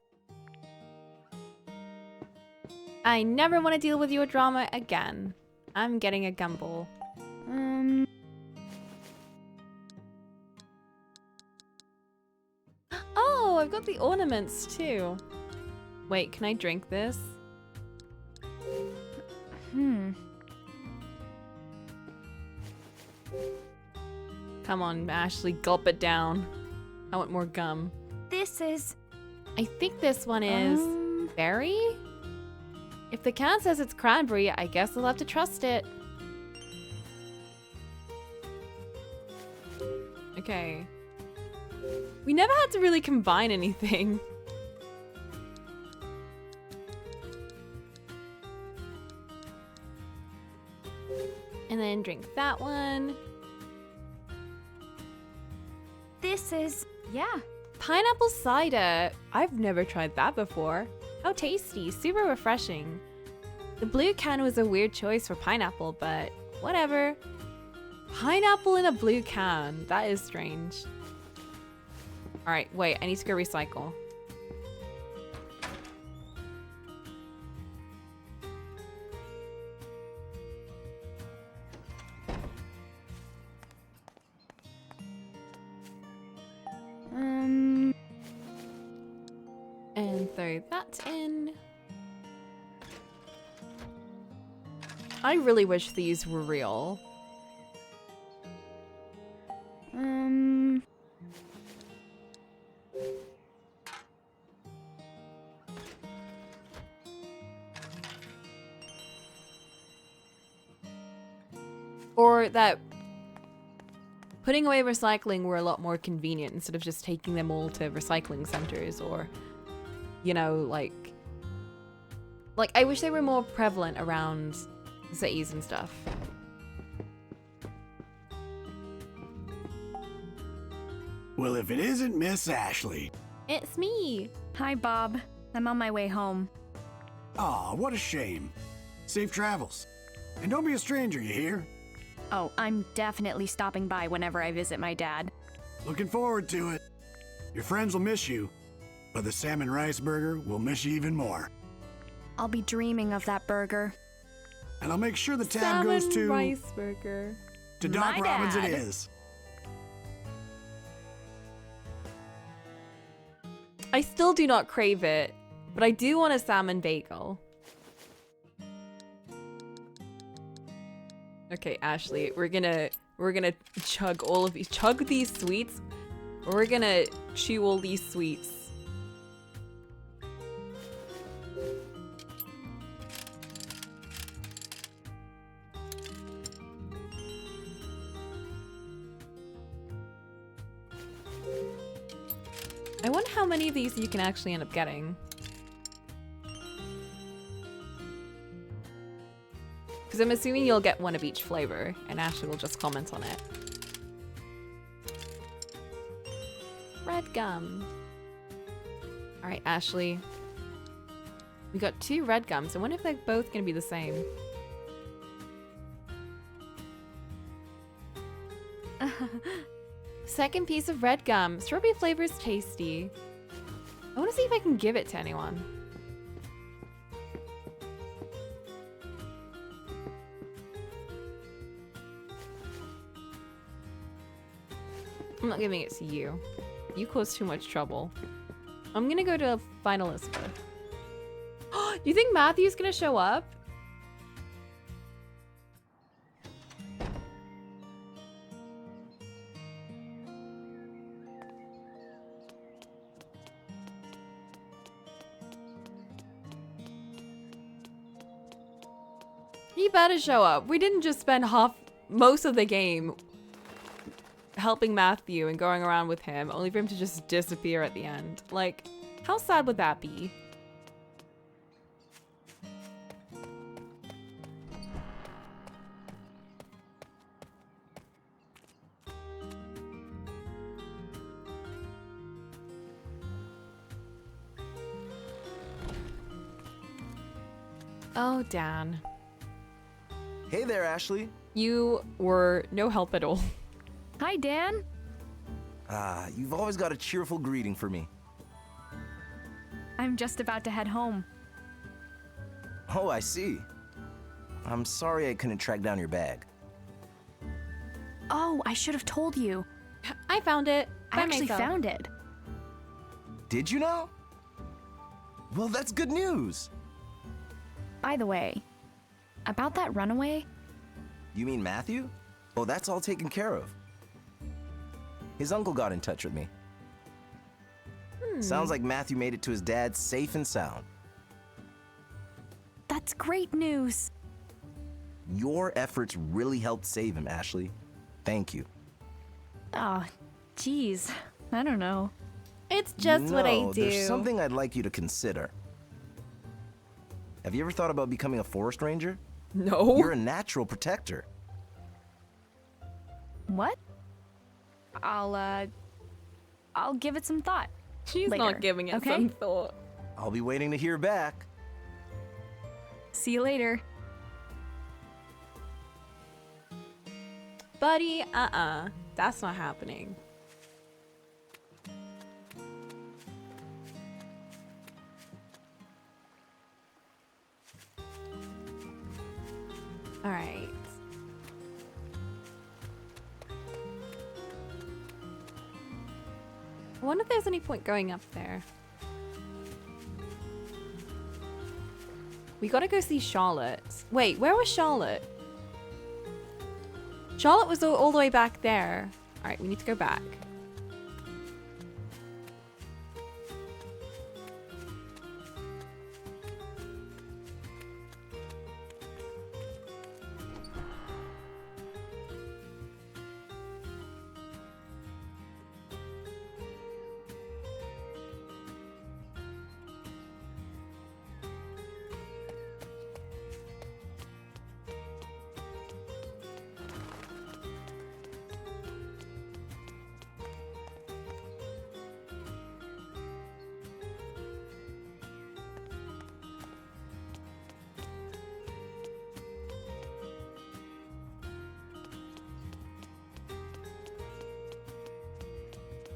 I never want to deal with your drama again. I'm getting a gumball. Oh, I've got the ornaments too. Wait, can I drink this? Come on, Ashley, gulp it down. I want more gum. This is... I think this one is berry? If the can says it's cranberry, I guess I'll have to trust it. Okay. We never had to really combine anything. And then drink that one. This is... yeah. Pineapple cider. I've never tried that before. How tasty, super refreshing. The blue can was a weird choice for pineapple, but whatever. Pineapple in a blue can. That is strange. All right, wait, I need to go recycle. And throw that in. I really wish these were real. Or that putting away recycling were a lot more convenient instead of just taking them all to recycling centers, or, you know, like I wish they were more prevalent around cities and stuff. Well, if it isn't Miss Ashley. It's me. Hi, Bob. I'm on my way home. Aw, what a shame. Safe travels. And don't be a stranger, you hear? Oh, I'm definitely stopping by whenever I visit my dad. Looking forward to it. Your friends will miss you, but the salmon rice burger will miss you even more. I'll be dreaming of that burger. And I'll make sure the tab goes to... rice burger. To Doc My Robbins it dad. is. I still do not crave it, but I do want a salmon bagel. Okay, Ashley, we're gonna chug these sweets. We're gonna chew all these sweets. I wonder how many of these you can actually end up getting. Because I'm assuming you'll get one of each flavor, and Ashley will just comment on it. Red gum. Alright, Ashley. We got 2 red gums. I wonder if they're both going to be the same. Second piece of red gum. Strawberry flavor is tasty. I want to see if I can give it to anyone. I'm not giving it to you. You caused too much trouble. I'm gonna go to find Elizabeth. You think Matthew's gonna show up? He better show up. We didn't just spend most of the game helping Matthew and going around with him, only for him to just disappear at the end. Like, how sad would that be? Oh, Dan. Hey there, Ashley. You were no help at all. Hi, Dan. You've always got a cheerful greeting for me. I'm just about to head home. Oh, I see. I'm sorry I couldn't track down your bag. Oh, I should have told you. I found it I by actually myself. found it. Did you know? Well, that's good news. By the way, about that runaway, You mean Matthew? Oh, that's all taken care of. His uncle got in touch with me. Sounds like Matthew made it to his dad safe and sound. that's great news. Your efforts really helped save him, Ashley. Thank you. Aw, geez. I don't know. It's just what I No, do. there's something I'd like you to consider. Have you ever thought about becoming a forest ranger? No. You're a natural protector. What? I'll give it some thought. She's later, not giving it okay? some thought. I'll be waiting to hear back. See you later. Buddy, that's not happening. All right. I wonder if there's any point going up there. We gotta go see Charlotte. Wait, where was Charlotte? Charlotte was all the way back there. All right, we need to go back.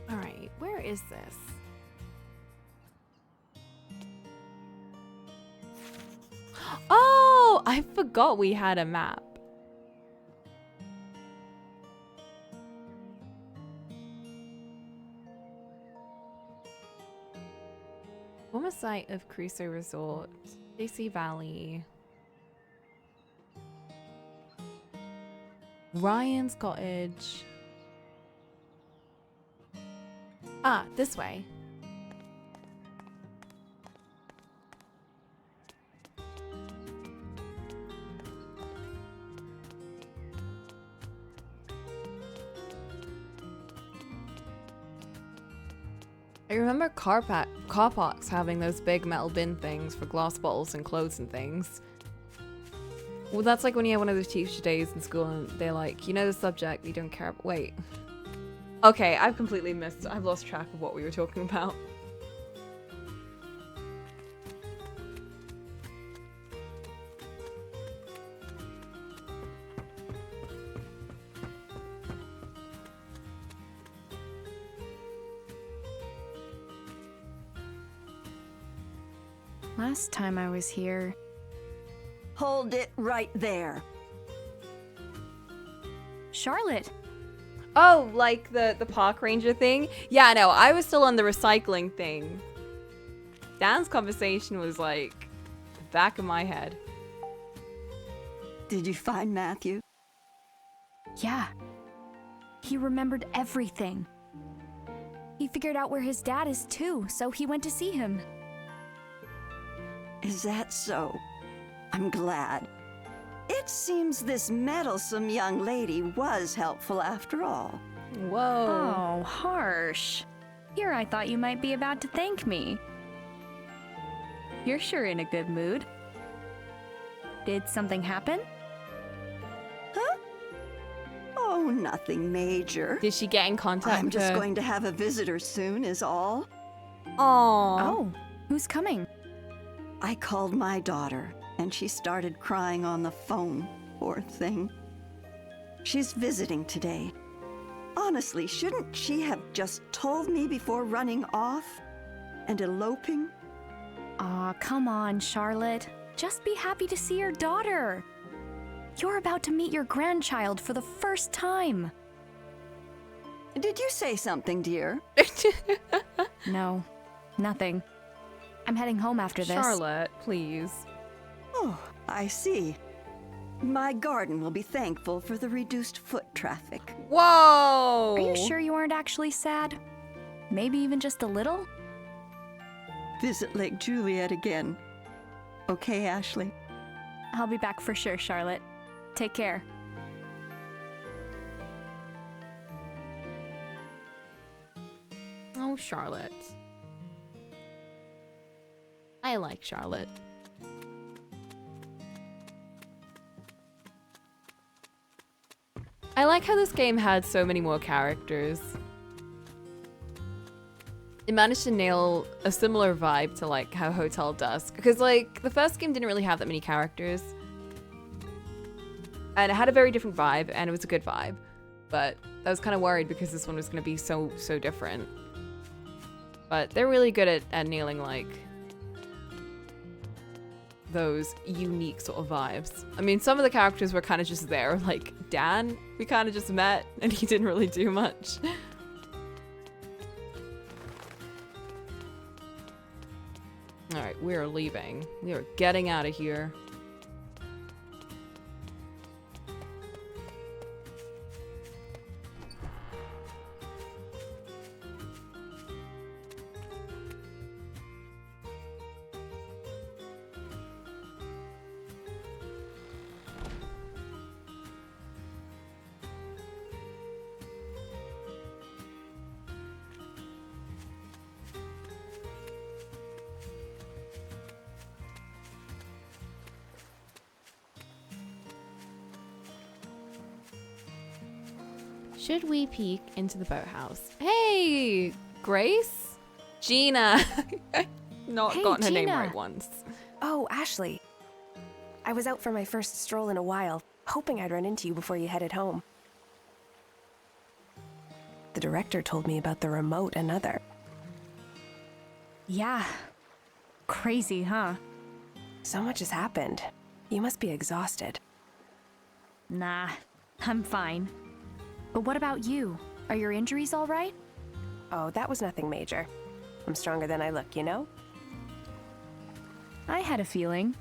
All right, where is this? Oh, I forgot we had a map. Former site of Crusoe Resort, JC Valley. Ryan's Cottage. Ah, this way. I remember car parks having those big metal bin things for glass bottles and clothes and things. Well, that's like when you have one of those teacher days in school and they're like, you know the subject, you don't care about. Wait. Okay, I've completely missed. I've lost track of what we were talking about. Last time I was here, Hold it right there. Charlotte. Oh, like the park ranger thing? Yeah, no, I was still on the recycling thing. Dan's conversation was like back of my head. Did you find Matthew? Yeah. He remembered everything. He figured out where his dad is too, so he went to see him. Is that so? I'm glad. It seems this meddlesome young lady was helpful after all. Whoa. Oh, harsh. Here I thought you might be about to thank me. You're sure in a good mood. Did something happen? Huh? Oh, nothing major. Did she get in contact I'm with just her? going to have a visitor soon, is all. Aww. Oh, who's coming? I called my daughter, and she started crying on the phone, poor thing. She's visiting today. Honestly, shouldn't she have just told me before running off and eloping? Aw, come on, Charlotte. Just be happy to see your daughter. You're about to meet your grandchild for the first time. Did you say something, dear? No, Nothing. I'm heading home after this. Charlotte, please. Oh, I see. My garden will be thankful for the reduced foot traffic. Whoa! Are you sure you aren't actually sad? Maybe even just a little? Visit Lake Juliet again. Okay, Ashley? I'll be back for sure, Charlotte. Take care. Oh, Charlotte. I like Charlotte. I like how this game had so many more characters. It managed to nail a similar vibe to like how Hotel Dusk, because like the first game didn't really have that many characters. And it had a very different vibe, and it was a good vibe. But I was kind of worried because this one was going to be so different. But they're really good at nailing like those unique sort of vibes. I mean, some of the characters were kind of just there, like Dan, we kind of just met and he didn't really do much. All right, we're leaving. We are getting out of here. Should we peek into the boathouse? Hey, Grace? Gina. Not Hey, gotten her name Gina. right once. Oh, Ashley. I was out for my first stroll in a while, hoping I'd run into you before you headed home. The director told me about the remote and other. Yeah. Crazy, huh? So much has happened. You must be exhausted. Nah, I'm fine. But what about you? Are your injuries all right? Oh, that was nothing major. I'm stronger than I look, you know? I had a feeling.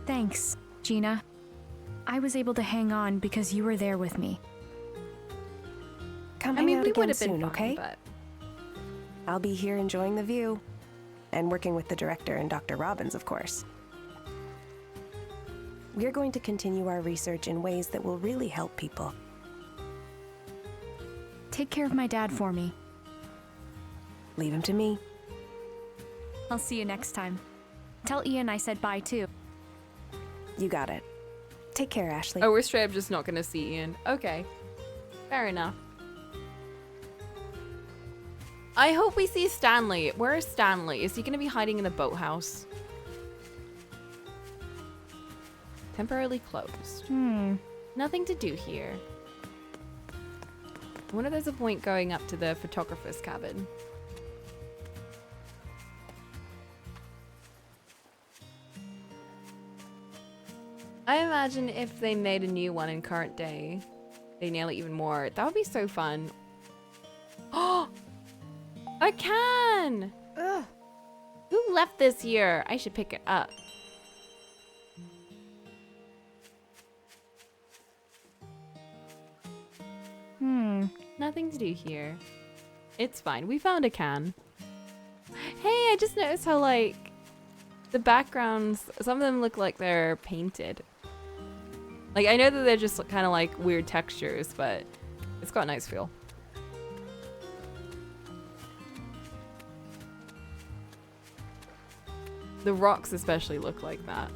Thanks, Gina. I was able to hang on because you were there with me. Come I hang mean, out we again would have been soon, fine, okay? but I'll be here enjoying the view. And working with the director and Dr. Robbins, of course. We're going to continue our research in ways that will really help people. Take care of my dad for me. Leave him to me. I'll see you next time. Tell Ian I said bye too. You got it. Take care, Ashley. oh, we're straight up just not gonna see Ian. Okay, fair enough. I hope we see Stanley. Where is Stanley? Is he gonna be hiding in the boathouse? Temporarily closed. Nothing to do here. I wonder if there's a point going up to the photographer's cabin. I imagine if they made a new one in current day, they nail it even more. That would be so fun. Oh, a can! Ugh. Who left this here? I should pick it up. Nothing to do here. It's fine. We found a can. Hey, I just noticed how, like, the backgrounds, some of them look like they're painted. Like, I know that they're just kind of like weird textures, but it's got a nice feel. The rocks especially look like that.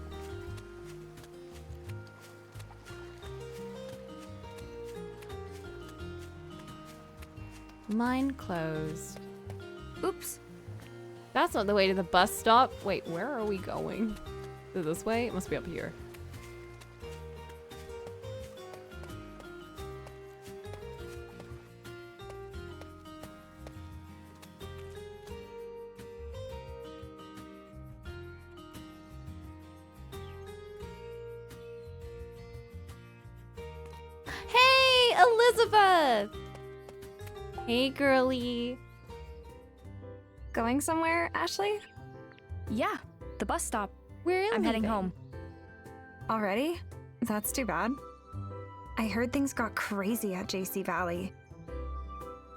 Mine closed. Oops. That's not the way to the bus stop. Wait, where are we going? Is it this way? It must be up here. Hey, Elizabeth! Hey, girly. Going somewhere, Ashley? Yeah, the bus stop. We're I'm heading leaving. home. Already? That's too bad. I heard things got crazy at JC Valley.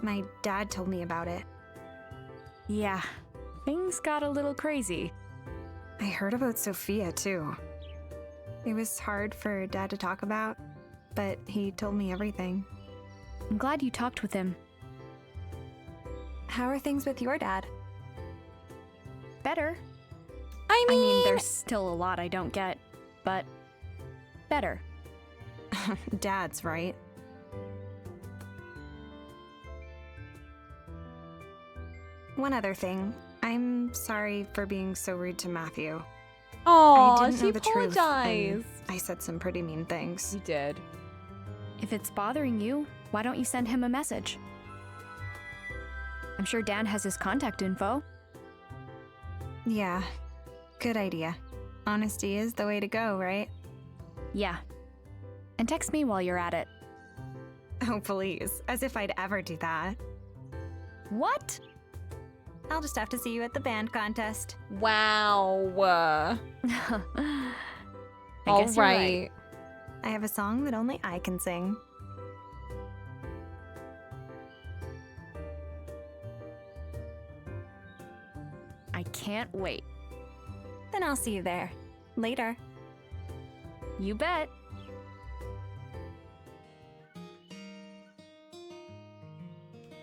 My dad told me about it. Yeah, things got a little crazy. I heard about Sophia, too. It was hard for Dad to talk about, but he told me everything. I'm glad you talked with him. How are things with your dad? Better. I mean, there's still a lot I don't get, but better. Dad's right. One other thing. I'm sorry for being so rude to Matthew. oh, I didn't she know the truth, and apologized. I said some pretty mean things. You did. If it's bothering you, why don't you send him a message? I'm sure Dan has his contact info. Yeah, good idea. Honesty is the way to go, right? Yeah. And text me while you're at it. Oh, please. As if I'd ever do that. What? I'll just have to see you at the band contest. Wow. I All guess you're right. I have a song that only I can sing. I can't wait. Then I'll see you there. Later. You bet.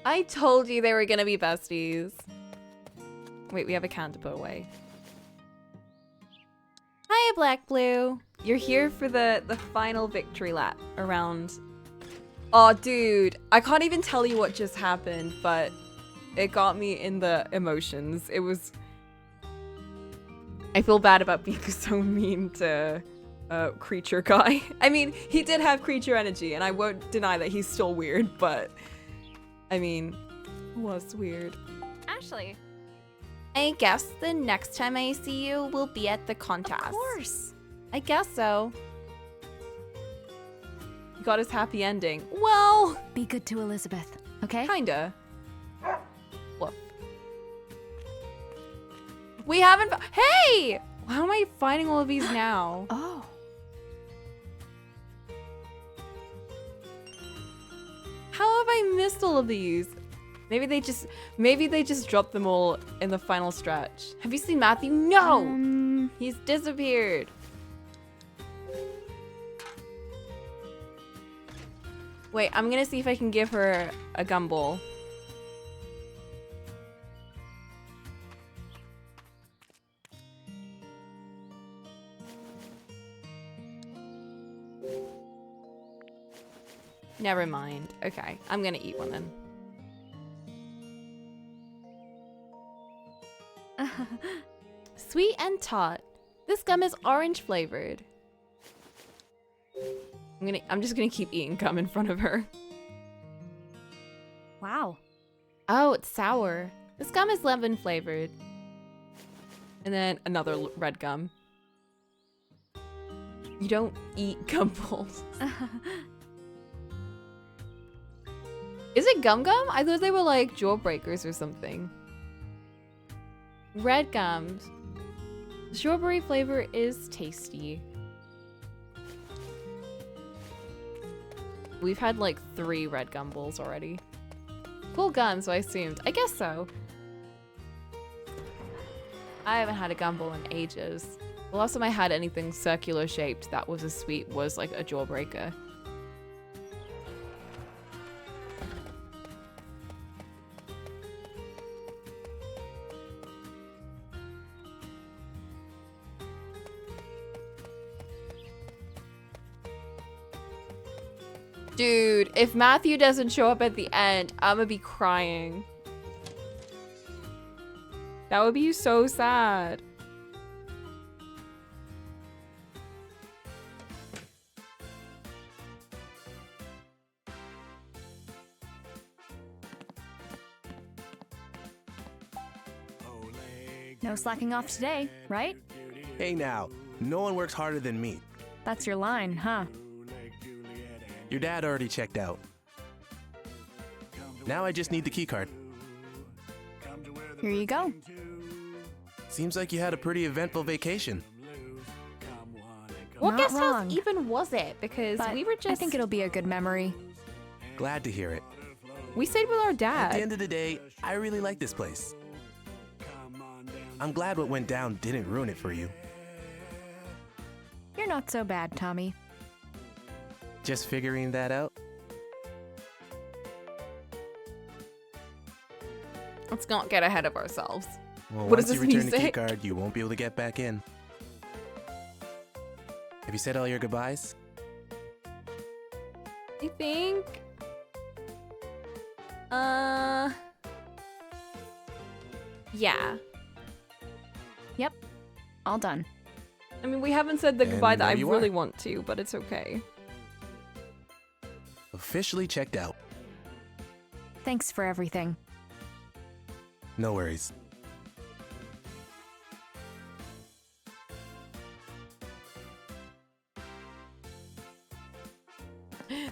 I told you they were gonna be besties. Wait, we have a can to put away. Hiya, Black Blue. You're here for the final victory lap around... Oh, dude. I can't even tell you what just happened, but it got me in the emotions. It was... I feel bad about being so mean to creature guy. I mean, he did have creature energy, and I won't deny that he's still weird, but... I mean, it was weird. Ashley. I guess the next time I see you will be at the contest. Of course. I guess so. He got his happy ending. Well, Be good to Elizabeth, okay? kinda. Woof. We haven't. Hey! How am I finding all of these now? Oh. How have I missed all of these? Maybe they just dropped them all in the final stretch. Have you seen Matthew? No! He's disappeared. Wait, I'm gonna see if I can give her a gumball. Never mind. Okay, I'm gonna eat one then. Sweet and tot. This gum is orange flavored. I'm just gonna keep eating gum in front of her. Wow. Oh, it's sour. This gum is lemon flavored. And then another red gum. You don't eat gumballs. Is it gum gum? I thought they were like jawbreakers or something. Red gums. Strawberry flavor is tasty. We've had like 3 red gumballs already. Cool gum, so I assumed. I guess so. I haven't had a gumball in ages. The last time I had anything circular shaped that was as sweet was like a jawbreaker. Dude, if Matthew doesn't show up at the end, I'm gonna be crying. That would be so sad. No slacking off today, right? Hey now, no one works harder than me. That's your line, huh? Your dad already checked out. Now I just need the keycard. Here you go. Seems like you had a pretty eventful vacation. What Not guest wrong. house even was it? Because But we were just... I think it'll be a good memory. Glad to hear it. We stayed with our At the dad. end of the day, I really like this place. I'm glad what went down didn't ruin it for you. You're not so bad, Tommy. Just figuring that out? Let's not get ahead of ourselves. Well, What once is you this return the key music? card, you won't be able to get back in. Have you said all your goodbyes? I think... Yeah. Yep. All done. I mean, we haven't said the And goodbye that I there you really are. want to, but it's okay. Officially checked out. Thanks for everything. No worries.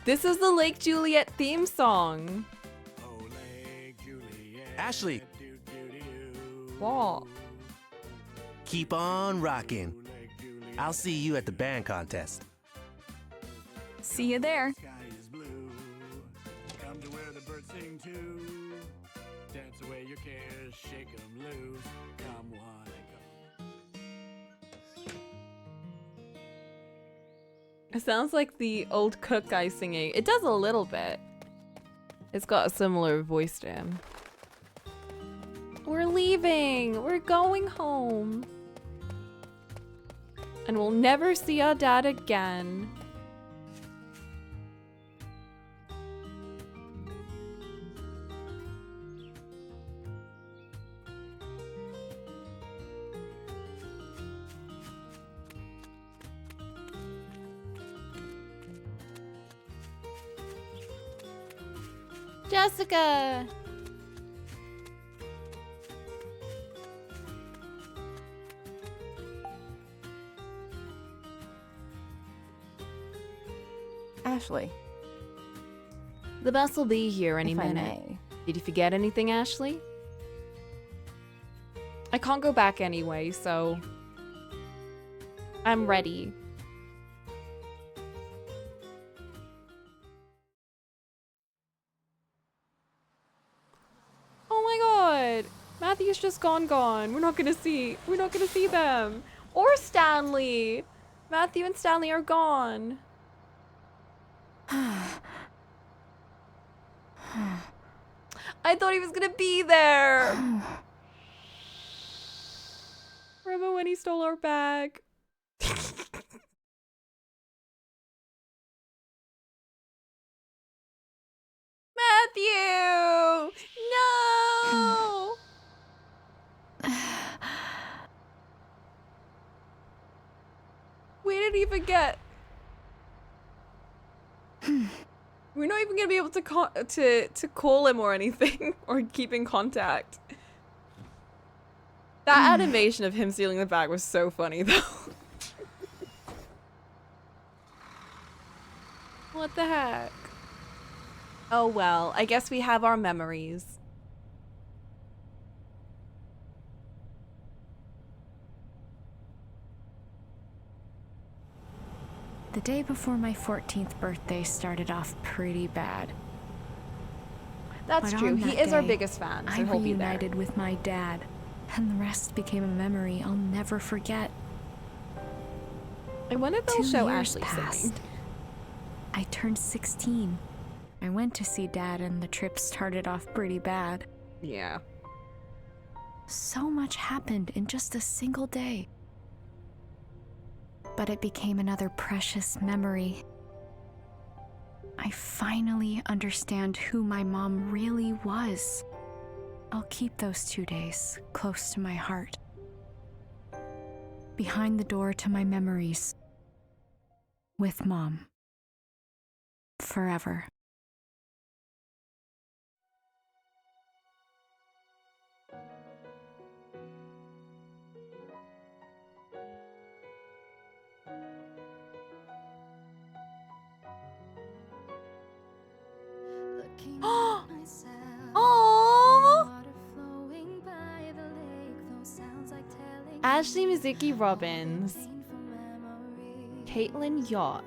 This is the Lake Juliet theme song. Ashley, What? keep on rocking. I'll see you at the band contest. See you there. Come to where the birds sing too. Dance away your cares, shake 'em loose. Come one and come. It sounds like the old cook guy singing. It does a little bit. It's got a similar voice to him. We're leaving. We're going home. And we'll never see our dad again. Jessica! Ashley. The bus will be here any If I minute. may. Did you forget anything, Ashley? I can't go back anyway, so... I'm ready. Oh my god! Matthew's just gone. We're not gonna see them. Or Stanley! Matthew and Stanley are gone. I thought he was gonna be there! Remember when he stole our bag? Matthew! No! We didn't even get... We're not even gonna be able to call him or anything, or keep in contact. That animation of him stealing the bag was so funny, though. What the heck? Oh well, I guess we have our memories. The day before my 14th birthday started off pretty bad. That's But true. on He that is our day, biggest fan, so I he'll be there. reunited with my dad, and the rest became a memory I'll never forget. I wonder if they'll 2 show years Ashley passed. singing. I turned 16. I went to see Dad, and the trip started off pretty bad. Yeah. So much happened in just a single day. But it became another precious memory. I finally understand who my mom really was. I'll keep those 2 days close to my heart. Behind the door to my memories. With Mom. Forever. Oh! Ashley Mizuki Robbins. Caitlin Yacht.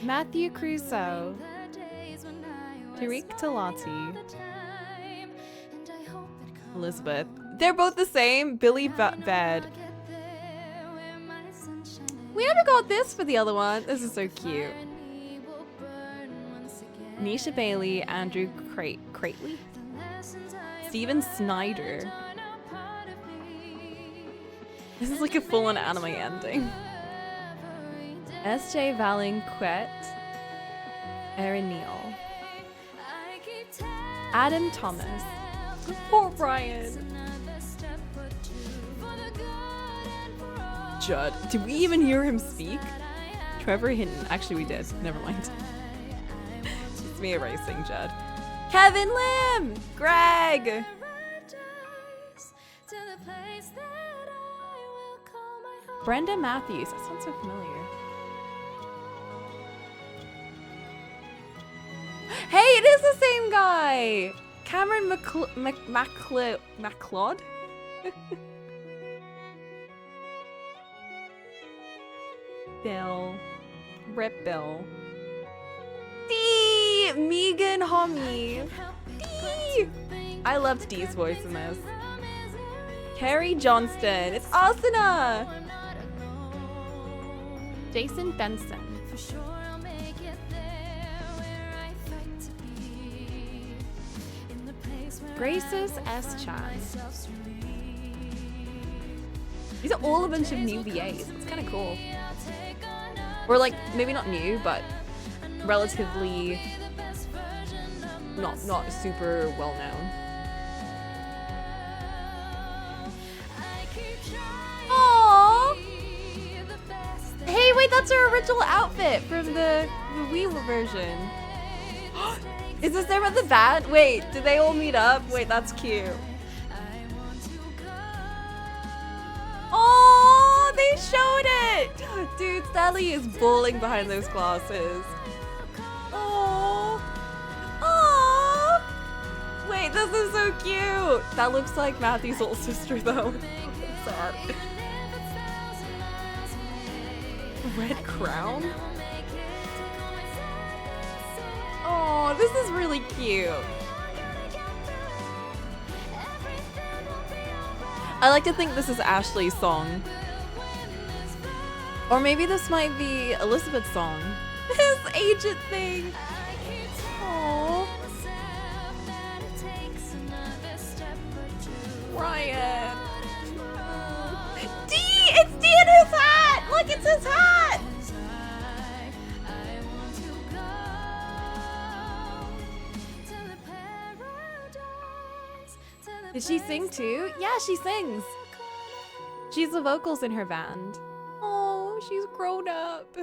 Matthew Crusoe. Tariq Talati. Elizabeth. They're both the same. Billy Bed. We never got this for the other one. This is so cute. Nisha Bailey, Andrew Crately, Steven Snyder. This is like a full-on anime ending. S.J. Valinquet, Erin Neal, Adam Thomas. Poor Brian. Judd. Did we even hear him speak? Trevor Hinton. Actually, we did. Never mind. It's me erasing Judd. Kevin Lim! Greg! Brenda Matthews. That sounds so familiar. Hey, it is the same guy! Cameron MacLeod? Bill. Rip Bill. Dee! Megan Homie. Dee! I loved Dee's voice in this. Carrie Johnston. It's Asuna! Jason Benson. Graces S. Chan. These are all a bunch of new VAs. It's kind of cool. Or like, maybe not new, but relatively not super well known. Aww! Hey, wait, that's our original outfit from the Wii version. Is this them at the band? Wait, did they all meet up? Wait, that's cute. Oh, they showed it! Dude, Sally is bawling behind those glasses. Oh. Oh. Wait, this is so cute. That looks like Matthew's little sister, though. Sad. Red crown? Oh, this is really cute. I like to think this is Ashley's song. Or maybe this might be Elizabeth's song. This agent thing. Aww. Ryan. D! It's D in his hat! Look, it's his hat! Did she sing too? Yeah, she sings. She's the vocals in her band. Oh, she's grown up.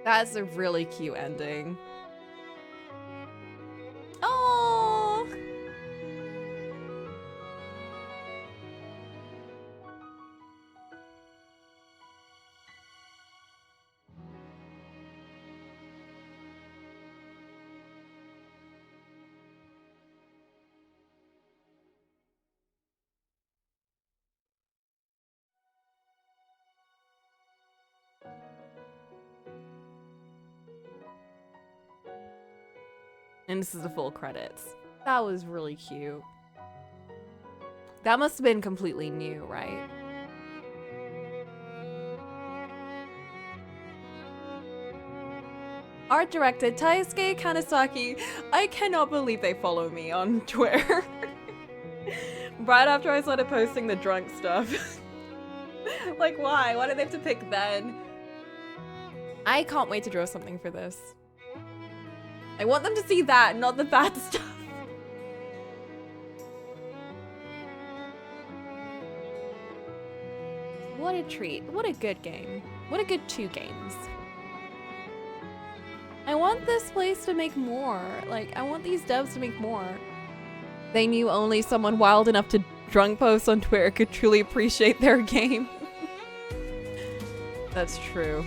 That's a really cute ending. Oh. And this is the full credits. That was really cute. That must have been completely new, right? Art director Taisuke Kanasaki. I cannot believe they follow me on Twitter. Right after I started posting the drunk stuff. Like, why? Why did they have to pick then? I can't wait to draw something for this. I want them to see that, not the bad stuff. What a treat. What a good game. What a good 2 games. I want this place to make more. Like, I want these devs to make more. They knew only someone wild enough to drunk post on Twitter could truly appreciate their game. That's true.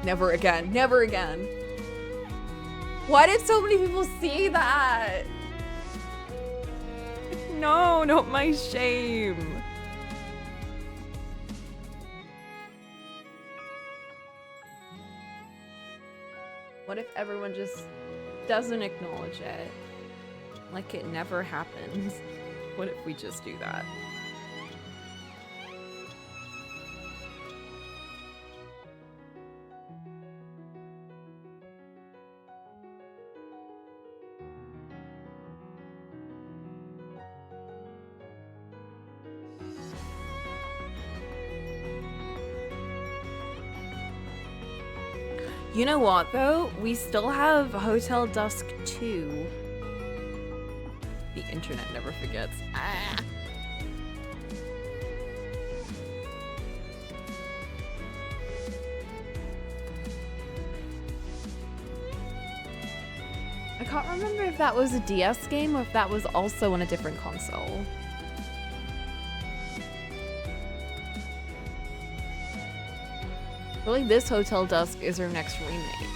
Never again. Never again. Why did so many people see that? No, not my shame. What if everyone just doesn't acknowledge it? Like it never happens. What if we just do that? You know what, though? We still have Hotel Dusk 2. The internet never forgets. Ah. I can't remember if that was a DS game or if that was also on a different console. Really, this Hotel Dusk is our next remake.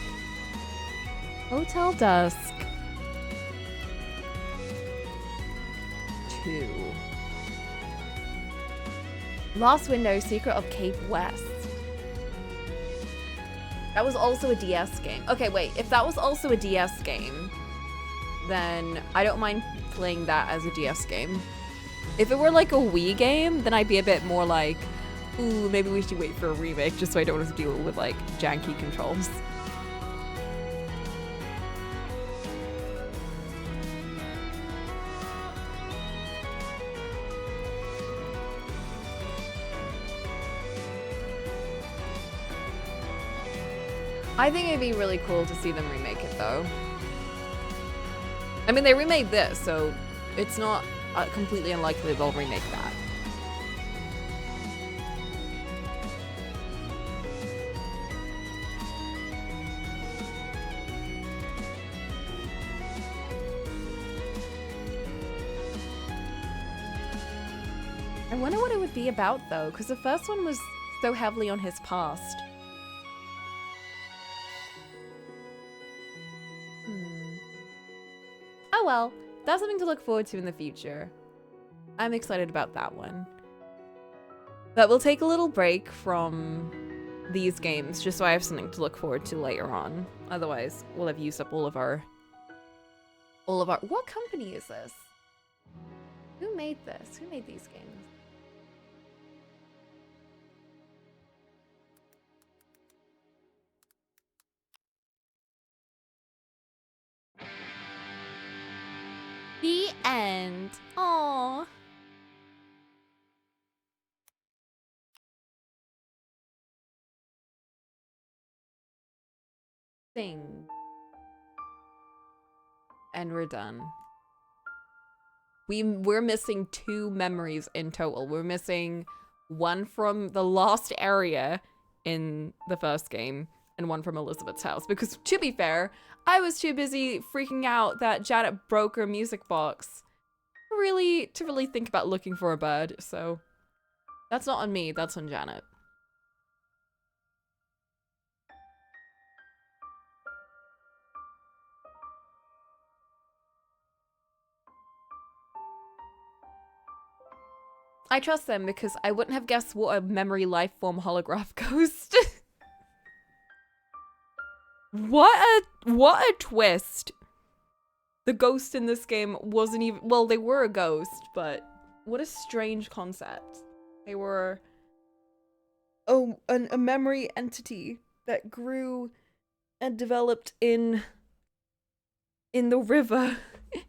Hotel Dusk 2. Lost Window, Secret of Cape West. That was also a DS game. Okay, wait, if that was also a DS game, then I don't mind playing that as a DS game. If it were like a Wii game, then I'd be a bit more like, ooh, maybe we should wait for a remake just so I don't have to deal with like janky controls. I think it'd be really cool to see them remake it though. I mean, they remade this, so it's not completely unlikely they'll remake that. I wonder what it would be about though, because the first one was so heavily on his past. Oh well, that's something to look forward to in the future. I'm excited about that one. But we'll take a little break from these games just so I have something to look forward to later on. Otherwise, we'll have used up all of our... What company is this? Who made this? Who made these games? The end. Aww. Thing. And we're done. We're missing 2 memories in total. We're missing one from the lost area in the first game and one from Elizabeth's house. Because to be fair, I was too busy freaking out that Janet broke her music box to really think about looking for a bird. So that's not on me, that's on Janet. I trust them because I wouldn't have guessed what a memory life form holograph ghost. What a twist. The ghost in this game wasn't even, well, they were a ghost, but what a strange concept. They were a memory entity that grew and developed in the river,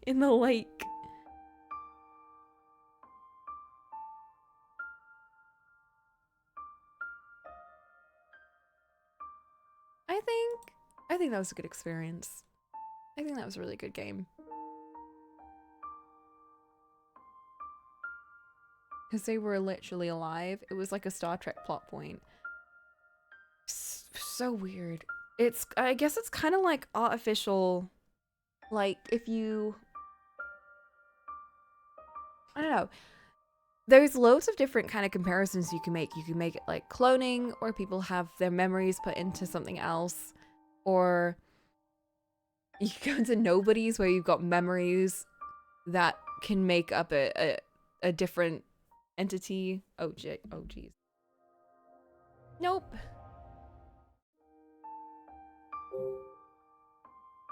in the lake. I think that was a good experience. I think that was a really good game. Because they were literally alive. It was like a Star Trek plot point. So weird. I guess it's kind of like artificial. Like if you... I don't know. There's loads of different kind of comparisons you can make. You can make it like cloning, or people have their memories put into something else. Or you can go into Nobodies where you've got memories that can make up a different entity. Oh geez. Nope.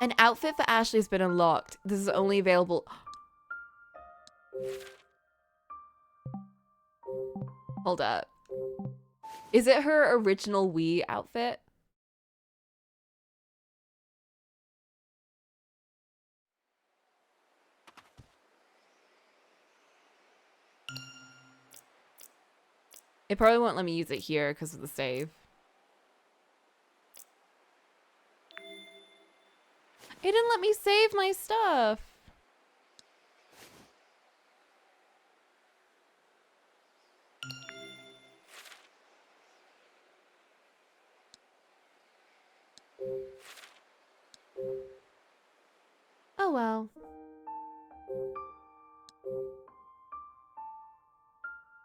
An outfit for Ashley has been unlocked. This is only available. Hold up. Is it her original Wii outfit? It probably won't let me use it here because of the save. It didn't let me save my stuff. Oh well.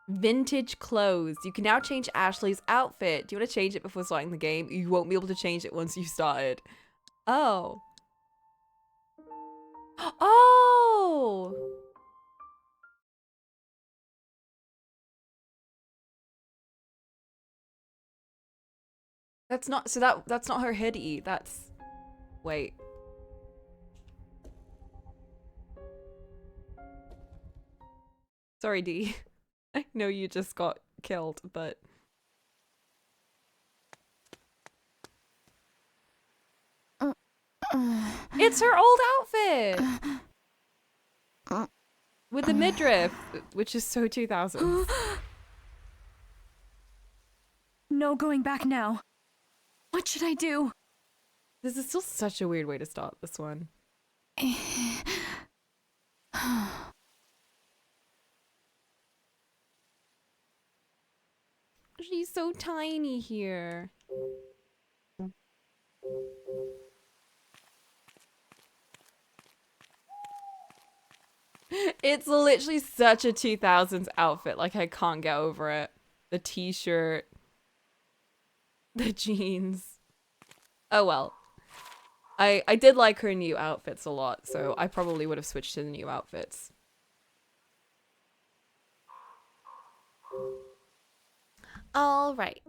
Vintage clothes. You can now change Ashley's outfit. Do you want to change it before starting the game? You won't be able to change it once you started. Oh. Oh! That's not, so that's not her hoodie. That's, wait. Sorry, D. I know you just got killed, but. It's her old outfit! With the midriff, which is so 2000s. No going back now. What should I do? This is still such a weird way to start this one. She's so tiny here. It's literally such a 2000s outfit. Like, I can't get over it. The t-shirt. The jeans. Oh well. I did like her new outfits a lot, so I probably would have switched to the new outfits. All right.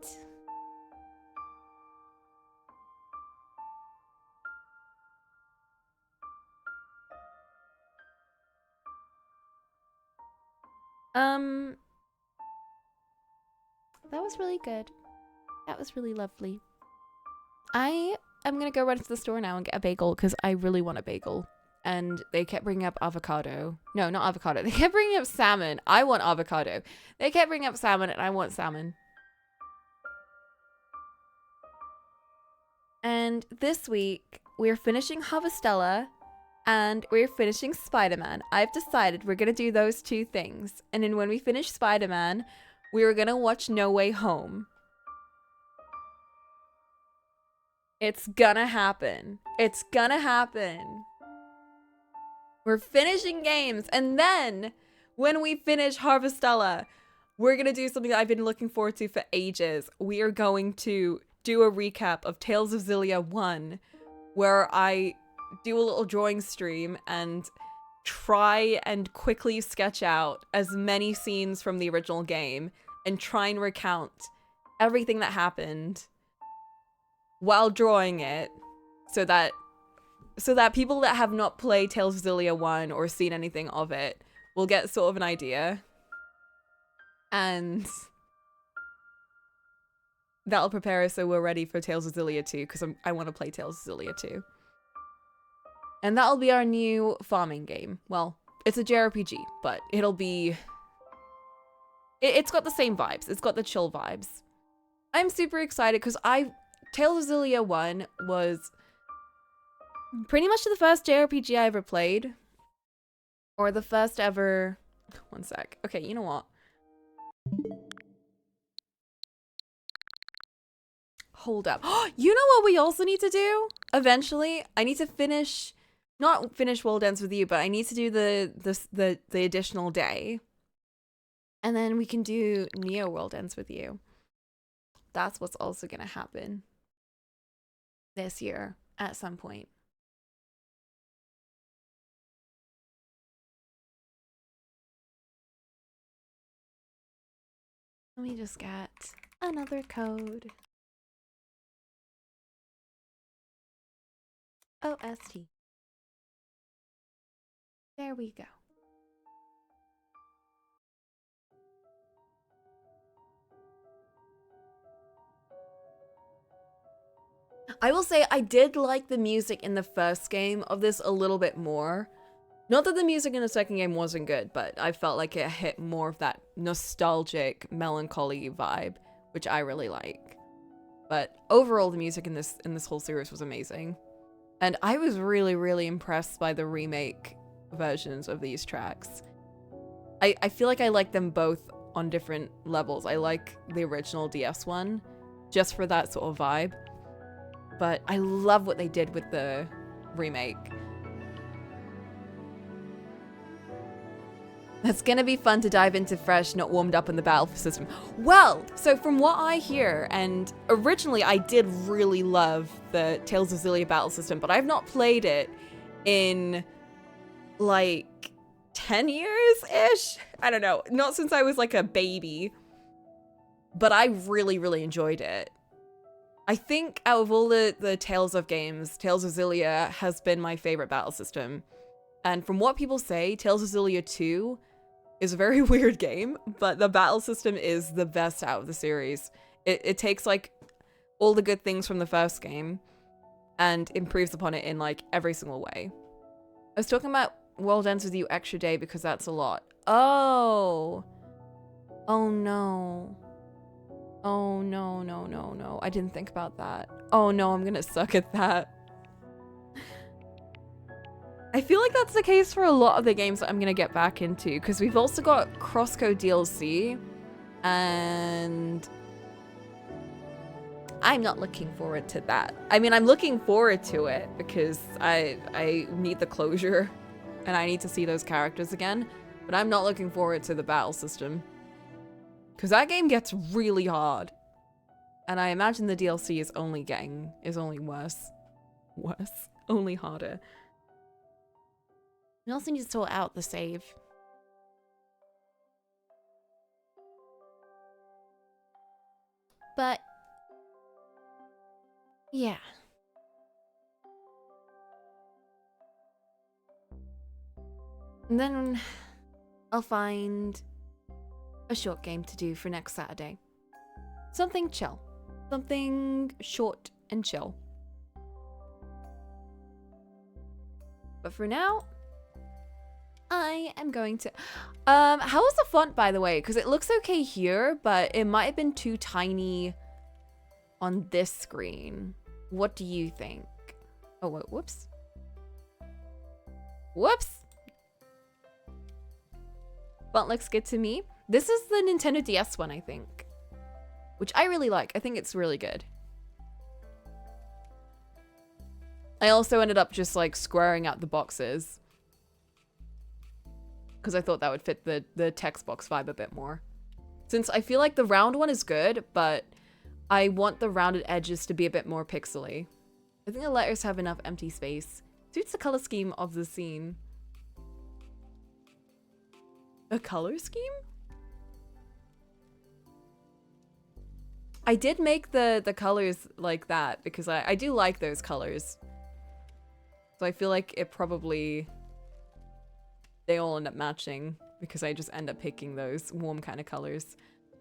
That was really good. That was really lovely. I am gonna go run to the store now and get a bagel because I really want a bagel. And they kept bringing up avocado. No, not avocado. They kept bringing up salmon. I want avocado. They kept bringing up salmon and I want salmon. And this week, we're finishing Harvestella and we're finishing Spider-Man. I've decided we're gonna do those two things. And then when we finish Spider-Man, we're gonna watch No Way Home. It's gonna happen. It's gonna happen. We're finishing games, and then when we finish Harvestella, we're gonna do something that I've been looking forward to for ages. We are going to do a recap of Tales of Xillia 1, where I do a little drawing stream and try and quickly sketch out as many scenes from the original game and try and recount everything that happened while drawing it so that people that have not played Tales of Xillia 1 or seen anything of it will get sort of an idea. And that'll prepare us so we're ready for Tales of Xillia 2 because I want to play Tales of Xillia 2. And that'll be our new farming game. Well, it's a JRPG, but it'll be... It's got the same vibes. It's got the chill vibes. I'm super excited because Tales of Xillia 1 was pretty much the first JRPG I ever played. Or the first ever... One sec. Okay, you know what? Hold up. You know what we also need to do? Eventually, I need to finish... Not finish World Ends With You, but I need to do the additional day. And then we can do Neo World Ends With You. That's what's also gonna happen this year at some point. Let me just get another code. OST. There we go. I will say I did like the music in the first game of this a little bit more. Not that the music in the second game wasn't good, but I felt like it hit more of that nostalgic, melancholy vibe, which I really like. But overall, the music in this whole series was amazing. And I was really, really impressed by the remake versions of these tracks. I feel like I like them both on different levels. I like the original DS one, just for that sort of vibe. But I love what they did with the remake. It's gonna be fun to dive into fresh, not warmed up in the battle system. Well, so from what I hear, and originally I did really love the Tales of Xillia battle system, but I've not played it in like 10 years-ish? I don't know. Not since I was like a baby. But I really, really enjoyed it. I think out of all the Tales of games, Tales of Xillia has been my favorite battle system. And from what people say, Tales of Xillia 2 is a very weird game, but the battle system is the best out of the series. It takes like all the good things from the first game and improves upon it in like every single way. I was talking about World Ends With You Extra Day because that's a lot. Oh. Oh no. Oh no, no, no, no. I didn't think about that. Oh no, I'm gonna suck at that. I feel like that's the case for a lot of the games that I'm gonna get back into, because we've also got Crosscode DLC, and I'm not looking forward to that. I mean, I'm looking forward to it because I need the closure and I need to see those characters again, but I'm not looking forward to the battle system because that game gets really hard, and I imagine the DLC is only worse, only harder. We also need to sort out the save. But yeah. And then I'll find a short game to do for next Saturday. Something chill. Something short and chill. But for now, I am going to... how was the font, by the way? Because it looks okay here, but it might have been too tiny on this screen. What do you think? Oh, wait, whoops. Whoops! Font looks good to me. This is the Nintendo DS one, I think. Which I really like. I think it's really good. I also ended up just like squaring out the boxes, because I thought that would fit the text box vibe a bit more. Since I feel like the round one is good, but I want the rounded edges to be a bit more pixely. I think the letters have enough empty space. Suits the color scheme of the scene. A color scheme? I did make the colors like that because I do like those colors. So I feel like it probably... they all end up matching because I just end up picking those warm kind of colors.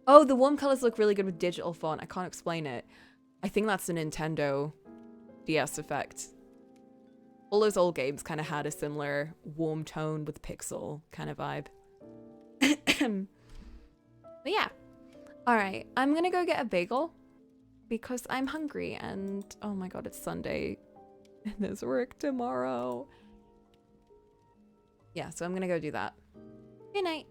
Oh, the warm colors look really good with digital font. I can't explain it. I think that's a Nintendo DS effect. All those old games kind of had a similar warm tone with pixel kind of vibe. But yeah. Alright, I'm gonna go get a bagel because I'm hungry and oh my god, it's Sunday and there's work tomorrow. Yeah, so I'm gonna go do that. Good night.